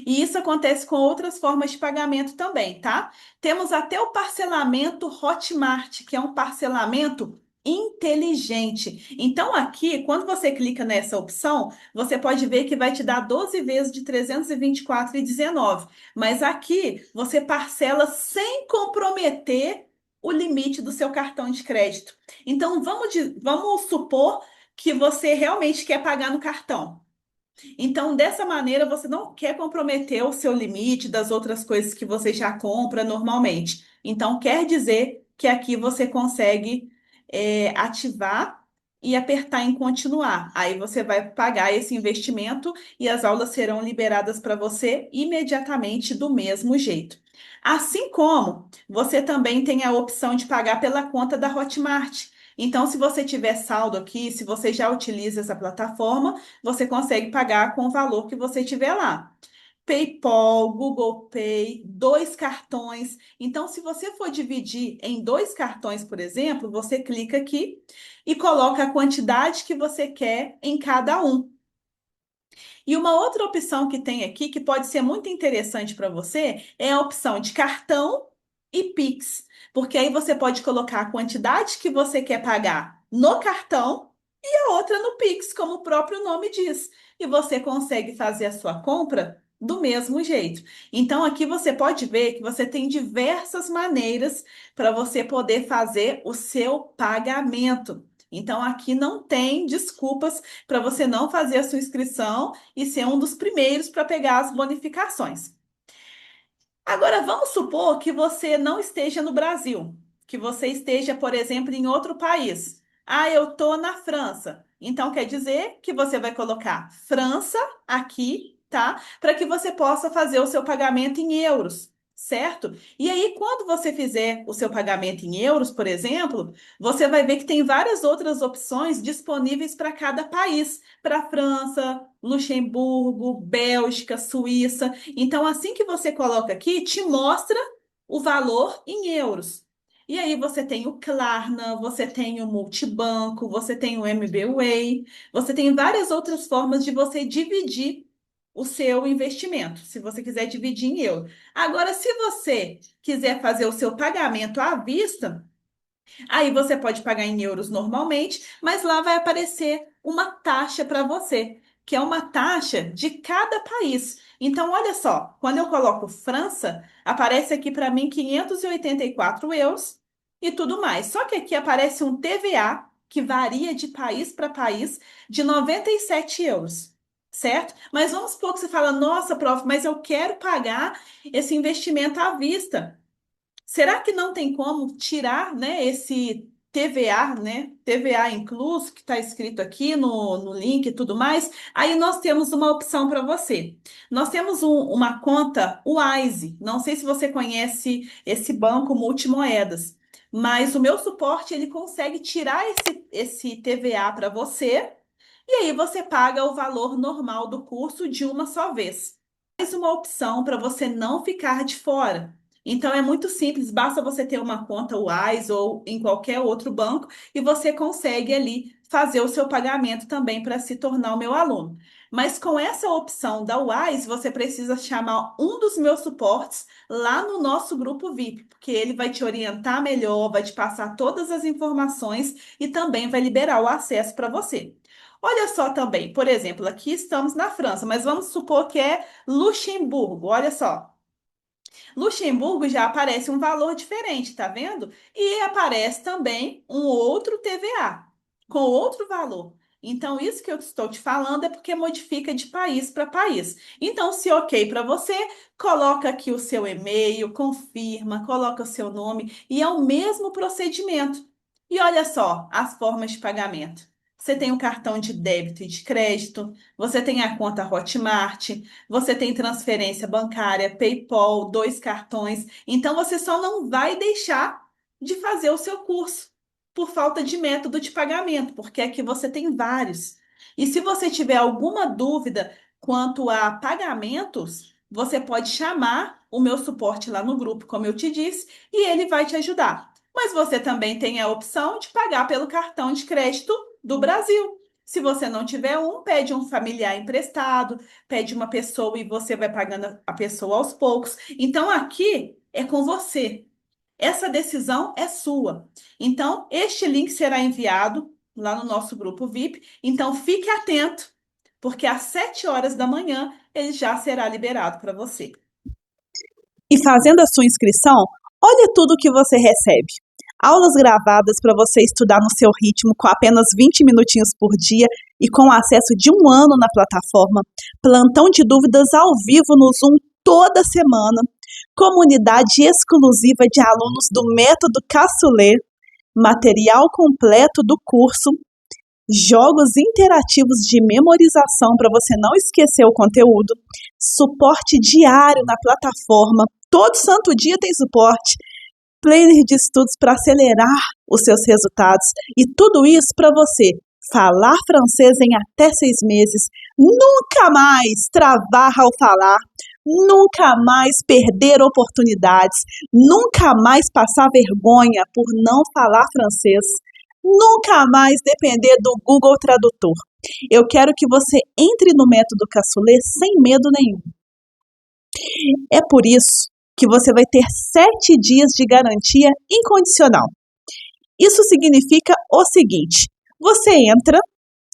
E isso acontece com outras formas de pagamento também, tá? Temos até o parcelamento Hotmart, que é um parcelamento inteligente. Então, aqui, quando você clica nessa opção, você pode ver que vai te dar 12 vezes de 324,19. Mas aqui você parcela sem comprometer o limite do seu cartão de crédito. Então, vamos supor que você realmente quer pagar no cartão. Então, dessa maneira, você não quer comprometer o seu limite das outras coisas que você já compra normalmente. Então, quer dizer que aqui você consegue ativar e apertar em continuar. Aí você vai pagar esse investimento e as aulas serão liberadas para você imediatamente do mesmo jeito. Assim como você também tem a opção de pagar pela conta da Hotmart. Então, se você tiver saldo aqui, se você já utiliza essa plataforma, você consegue pagar com o valor que você tiver lá. PayPal, Google Pay, 2 cartões. Então, se você for dividir em 2 cartões, por exemplo, você clica aqui e coloca a quantidade que você quer em cada um. E uma outra opção que tem aqui, que pode ser muito interessante para você, é a opção de cartão e Pix. Porque aí você pode colocar a quantidade que você quer pagar no cartão e a outra no Pix, como o próprio nome diz. E você consegue fazer a sua compra do mesmo jeito. Então, aqui você pode ver que você tem diversas maneiras para você poder fazer o seu pagamento. Então, aqui não tem desculpas para você não fazer a sua inscrição e ser um dos primeiros para pegar as bonificações. Agora, vamos supor que você não esteja no Brasil, que você esteja, por exemplo, em outro país. Ah, eu estou na França. Então, quer dizer que você vai colocar França aqui, tá? Para que você possa fazer o seu pagamento em euros, certo? E aí, quando você fizer o seu pagamento em euros, por exemplo, você vai ver que tem várias outras opções disponíveis para cada país. Para França, Luxemburgo, Bélgica, Suíça. Então, assim que você coloca aqui, te mostra o valor em euros. E aí você tem o Klarna, você tem o Multibanco, você tem o MBWay, você tem várias outras formas de você dividir o seu investimento, se você quiser dividir em euro. Agora, se você quiser fazer o seu pagamento à vista, aí você pode pagar em euros normalmente, mas lá vai aparecer uma taxa para você, que é uma taxa de cada país. Então, olha só, quando eu coloco França, aparece aqui para mim 584 euros e tudo mais. Só que aqui aparece um TVA que varia de país para país de 97 euros. Certo? Mas vamos supor que você fala, nossa, prof, mas eu quero pagar esse investimento à vista. Será que não tem como tirar, né, esse TVA, né? TVA incluso, que está escrito aqui no link e tudo mais. Aí nós temos uma opção para você. Nós temos uma conta Wise. Não sei se você conhece esse banco multimoedas, mas o meu suporte ele consegue tirar esse TVA para você e aí você paga o valor normal do curso de uma só vez. Mais uma opção para você não ficar de fora. Então é muito simples, basta você ter uma conta Wise ou em qualquer outro banco e você consegue ali fazer o seu pagamento também para se tornar o meu aluno. Mas com essa opção da Wise, você precisa chamar um dos meus suportes lá no nosso grupo VIP, porque ele vai te orientar melhor, vai te passar todas as informações e também vai liberar o acesso para você. Olha só também, por exemplo, aqui estamos na França, mas vamos supor que é Luxemburgo. Olha só. Luxemburgo já aparece um valor diferente, tá vendo? E aparece também um outro TVA com outro valor. Então, isso que eu estou te falando é porque modifica de país para país. Então, se ok para você, coloca aqui o seu e-mail, confirma, coloca o seu nome e é o mesmo procedimento. E olha só as formas de pagamento. Você tem o cartão de débito e de crédito, você tem a conta Hotmart, você tem transferência bancária, PayPal, 2 cartões. Então você só não vai deixar de fazer o seu curso por falta de método de pagamento, porque aqui você tem vários. E se você tiver alguma dúvida quanto a pagamentos, você pode chamar o meu suporte lá no grupo, como eu te disse, e ele vai te ajudar. Mas você também tem a opção de pagar pelo cartão de crédito do Brasil. Se você não tiver um, pede um familiar emprestado, pede uma pessoa e você vai pagando a pessoa aos poucos. Então aqui é com você. Essa decisão é sua. Então, este link será enviado lá no nosso grupo VIP. Então, fique atento, porque às 7 horas da manhã ele já será liberado para você. E fazendo a sua inscrição, olha tudo que você recebe. Aulas gravadas para você estudar no seu ritmo com apenas 20 minutinhos por dia e com acesso de 1 ano na plataforma, plantão de dúvidas ao vivo no Zoom toda semana, comunidade exclusiva de alunos do Método Cassoulet, material completo do curso, jogos interativos de memorização para você não esquecer o conteúdo, suporte diário na plataforma, todo santo dia tem suporte, planner de estudos para acelerar os seus resultados e tudo isso para você falar francês em até 6 meses, nunca mais travar ao falar, nunca mais perder oportunidades, nunca mais passar vergonha por não falar francês, nunca mais depender do Google Tradutor. Eu quero que você entre no Método Cassoulet sem medo nenhum. É por isso que você vai ter 7 dias de garantia incondicional. Isso significa o seguinte: você entra,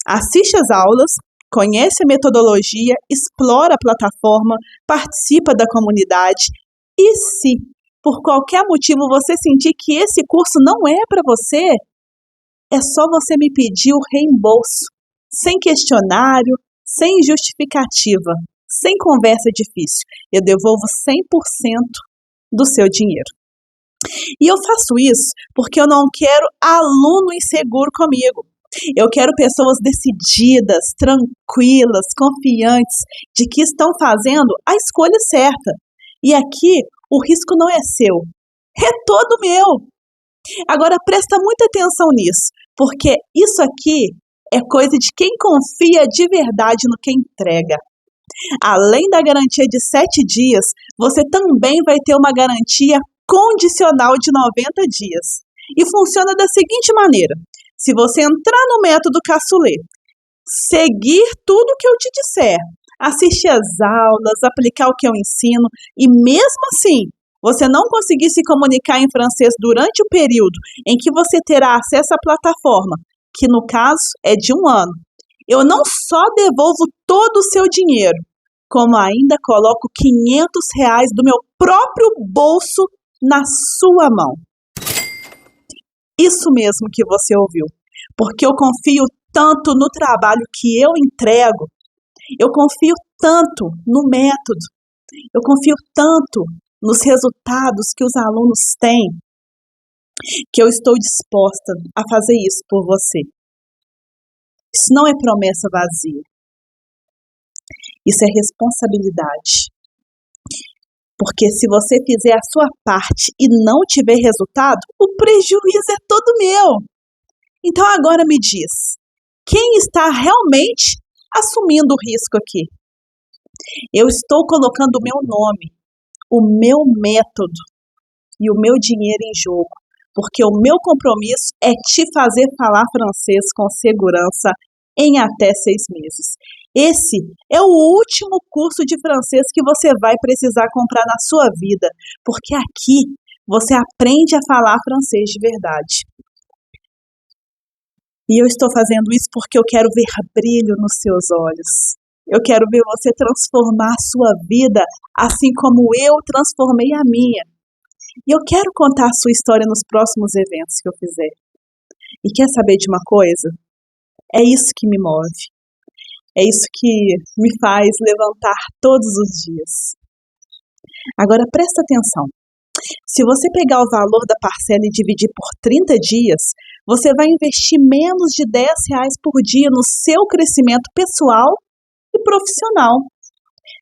assiste às aulas, conhece a metodologia, explora a plataforma, participa da comunidade e se, por qualquer motivo, você sentir que esse curso não é para você, é só você me pedir o reembolso, sem questionário, sem justificativa, sem conversa difícil. Eu devolvo 100% do seu dinheiro. E eu faço isso porque eu não quero aluno inseguro comigo. Eu quero pessoas decididas, tranquilas, confiantes de que estão fazendo a escolha certa. E aqui o risco não é seu, é todo meu. Agora presta muita atenção nisso, porque isso aqui é coisa de quem confia de verdade no que entrega. Além da garantia de 7 dias, você também vai ter uma garantia condicional de 90 dias. E funciona da seguinte maneira: se você entrar no método Cassoulet, seguir tudo que eu te disser, assistir às aulas, aplicar o que eu ensino, e mesmo assim você não conseguir se comunicar em francês durante o período em que você terá acesso à plataforma, que no caso é de 1 ano, eu não só devolvo todo o seu dinheiro, como ainda coloco R$ 500 do meu próprio bolso na sua mão. Isso mesmo que você ouviu, porque eu confio tanto no trabalho que eu entrego, eu confio tanto no método, eu confio tanto nos resultados que os alunos têm, que eu estou disposta a fazer isso por você. Isso não é promessa vazia. Isso é responsabilidade. Porque se você fizer a sua parte e não tiver resultado, o prejuízo é todo meu. Então agora me diz, quem está realmente assumindo o risco aqui? Eu estou colocando o meu nome, o meu método e o meu dinheiro em jogo, porque o meu compromisso é te fazer falar francês com segurança em até 6 meses. Esse é o último curso de francês que você vai precisar comprar na sua vida, porque aqui você aprende a falar francês de verdade. E eu estou fazendo isso porque eu quero ver brilho nos seus olhos. Eu quero ver você transformar a sua vida assim como eu transformei a minha. E eu quero contar a sua história nos próximos eventos que eu fizer. E quer saber de uma coisa? É isso que me move. É isso que me faz levantar todos os dias. Agora presta atenção. Se você pegar o valor da parcela e dividir por 30 dias, você vai investir menos de R$ 10 por dia no seu crescimento pessoal e profissional.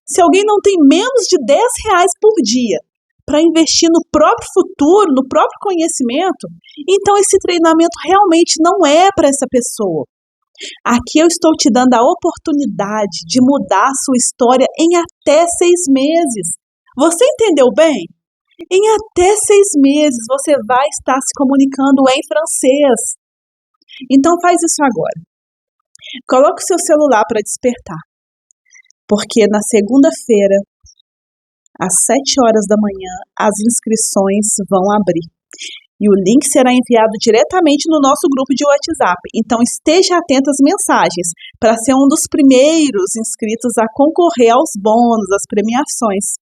Se alguém não tem menos de R$ 10 por dia para investir no próprio futuro, no próprio conhecimento, então esse treinamento realmente não é para essa pessoa. Aqui eu estou te dando a oportunidade de mudar a sua história em até 6 meses. Você entendeu bem? Em até 6 meses você vai estar se comunicando em francês. Então faz isso agora. Coloque o seu celular para despertar. Porque na segunda-feira, às 7 horas da manhã, as inscrições vão abrir. E o link será enviado diretamente no nosso grupo de WhatsApp. Então esteja atento às mensagens para ser um dos primeiros inscritos a concorrer aos bônus, às premiações.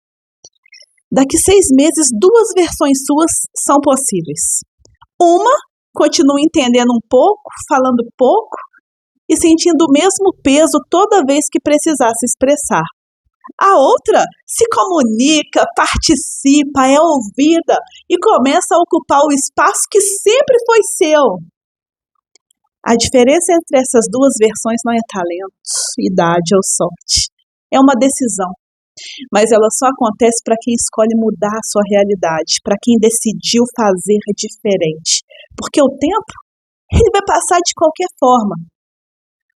Daqui 6 meses, 2 versões suas são possíveis. Uma, continua entendendo um pouco, falando pouco e sentindo o mesmo peso toda vez que precisar se expressar. A outra se comunica, participa, é ouvida e começa a ocupar o espaço que sempre foi seu. A diferença entre essas 2 versões não é talento, idade ou sorte. É uma decisão. Mas ela só acontece para quem escolhe mudar a sua realidade, para quem decidiu fazer diferente. Porque o tempo, ele vai passar de qualquer forma.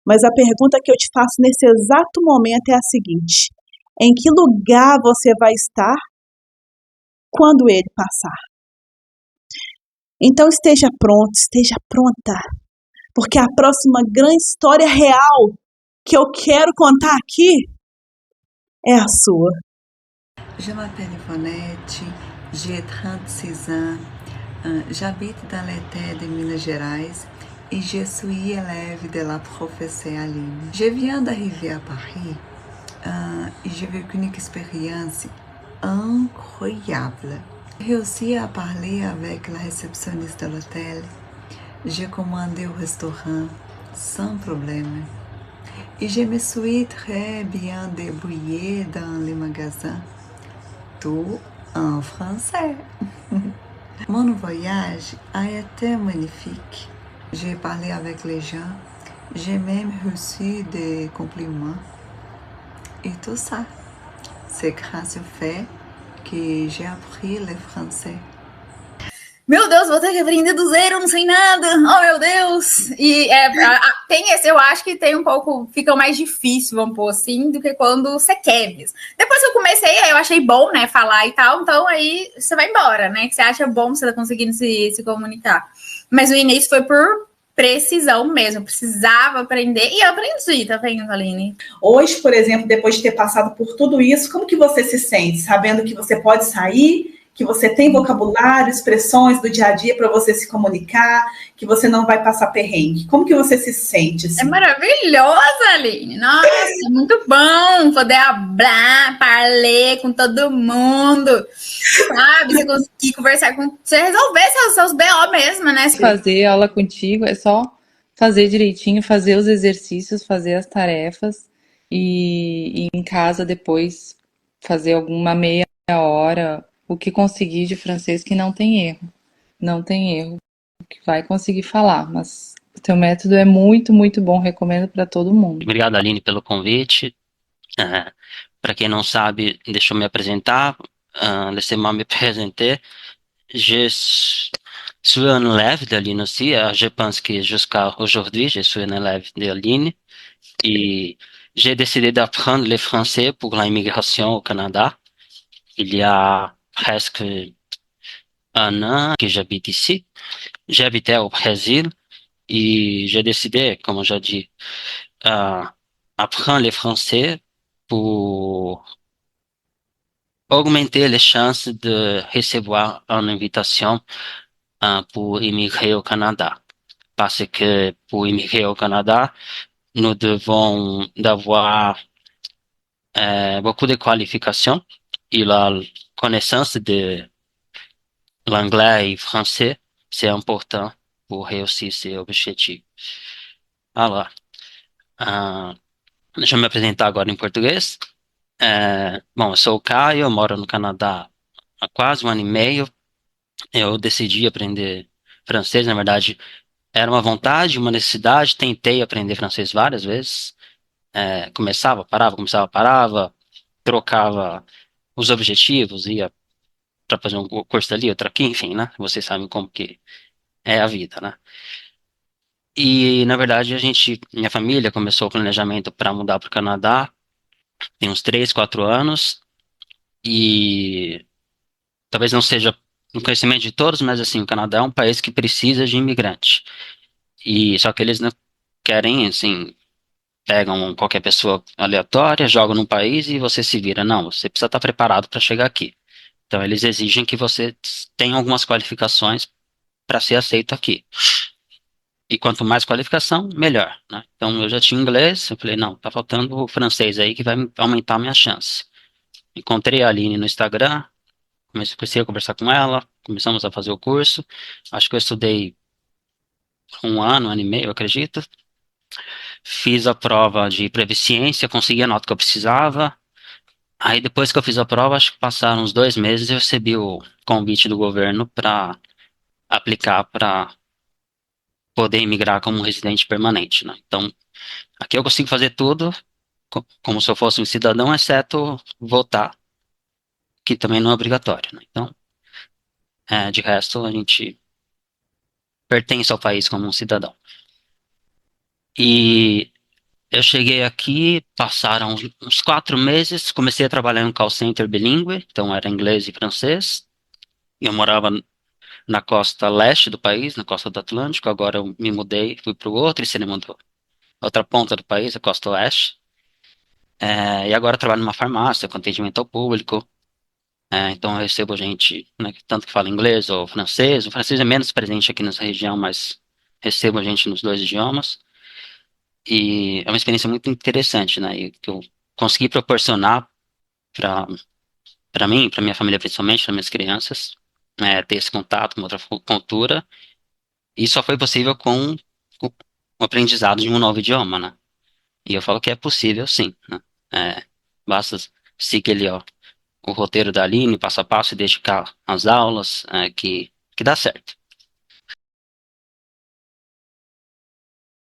Mas a pergunta que eu te faço nesse exato momento é a seguinte: em que lugar você vai estar quando ele passar? Então esteja pronto, esteja pronta, porque a próxima grande história real que eu quero contar aqui é a sua. Je m'appelle Ivonete, j'ai 36 ans, j'habite dans l'été de Minas Gerais et je suis élève de la professeure Aline. Je viens d'arriver à Paris et j'ai vécu une expérience incroyable. J'ai réussi à parler avec la réceptionniste de l'hôtel, j'ai commandé au restaurant sans problème. Et je me suis très bien débrouillée dans les magasins, tout en français. Mon voyage a été magnifique. J'ai parlé avec les gens, j'ai même reçu des compliments. Et tout ça, c'est grâce au fait que j'ai appris le français. meu Deus, vou ter que aprender do zero, não sei nada, oh meu Deus. E tem esse, eu acho que tem um pouco, fica mais difícil, vamos pôr assim, do que quando você quer mesmo. Depois que eu comecei, aí eu achei bom, né, falar e tal, então aí você vai embora, né, que você acha bom, você tá conseguindo se comunicar. Mas o início foi por precisão mesmo, precisava aprender e aprendi, tá vendo, Aline? Hoje, por exemplo, depois de ter passado por tudo isso, como que você se sente? Sabendo que você pode sair, que você tem vocabulário, expressões do dia a dia para você se comunicar, que você não vai passar perrengue. Como que você se sente? É maravilhosa, Aline. Nossa, é muito bom poder hablar, parler com todo mundo, sabe? Você conseguir conversar com... Você resolver seus BO mesmo, né? Fazer aula contigo é só fazer direitinho, fazer os exercícios, fazer as tarefas e em casa depois fazer alguma meia hora, o que conseguir de francês que não tem erro. Não tem erro, que vai conseguir falar, mas o teu método é muito, muito bom, recomendo para todo mundo. Obrigado, Aline, pelo convite. Para quem não sabe, deixa eu me apresentar. Laissez-moi me présenter. Je suis un élève de Aline aussi. Je pense que jusqu'à aujourd'hui, je suis un élève de Aline. Et j'ai décidé d'apprendre le français pour l'immigration au Canada. Il y a presque un an que j'habite ici. J'habitais au Brésil et j'ai décidé, comme j'ai dit, apprendre le français pour augmenter les chances de recevoir une invitation pour immigrer au Canada. Parce que pour immigrer au Canada, nous devons d'avoir beaucoup de qualifications et la connaissance de l'anglais et français, c'est important pour réussir ces objectifs. Alors, deixa eu me apresentar agora em português. Bom, eu sou o Caio, eu moro no Canadá há quase um ano e meio. Eu decidi aprender francês, na verdade, era uma vontade, uma necessidade. Tentei aprender francês várias vezes. Começava, parava, trocava os objetivos, ia para fazer um curso ali, outro aqui, enfim, né? Vocês sabem como que é a vida, né? E, na verdade, minha família começou o planejamento para mudar para o Canadá tem uns 3, 4 anos. E talvez não seja no conhecimento de todos, mas assim, o Canadá é um país que precisa de imigrante. E só que eles não querem, assim, pegam qualquer pessoa aleatória, jogam num país e você se vira. Não, você precisa estar preparado para chegar aqui. Então eles exigem que você tenha algumas qualificações para ser aceito aqui. E quanto mais qualificação, melhor, né? Então eu já tinha inglês, eu falei, não, tá faltando o francês aí que vai aumentar a minha chance. Encontrei a Aline no Instagram, comecei a conversar com ela, começamos a fazer o curso. Acho que eu estudei um ano e meio, eu acredito. Fiz a prova de proficiência, consegui a nota que eu precisava. Aí depois que eu fiz a prova, acho que passaram uns 2 meses, eu recebi o convite do governo para aplicar para poder imigrar como residente permanente, né? Então, aqui eu consigo fazer tudo como se eu fosse um cidadão, exceto votar, que também não é obrigatório, né? Então, de resto, a gente pertence ao país como um cidadão. E eu cheguei aqui, passaram uns 4 meses, comecei a trabalhar em um call center bilíngue, então era inglês e francês. Eu morava na costa leste do país, na costa do Atlântico, agora eu me mudei, fui para o outro extremo, outra ponta do país, a costa oeste. E agora eu trabalho numa farmácia, com atendimento ao público. Então eu recebo gente, né, tanto que fala inglês ou francês. O francês é menos presente aqui nessa região, mas recebo gente nos 2 idiomas. E é uma experiência muito interessante, né? E que eu consegui proporcionar para mim, para minha família principalmente, para minhas crianças, ter esse contato com outra cultura. E só foi possível com o aprendizado de um novo idioma, né? E eu falo que é possível, sim, né? Basta seguir ali, ó, o roteiro da Aline, passo a passo, e dedicar às aulas, que dá certo.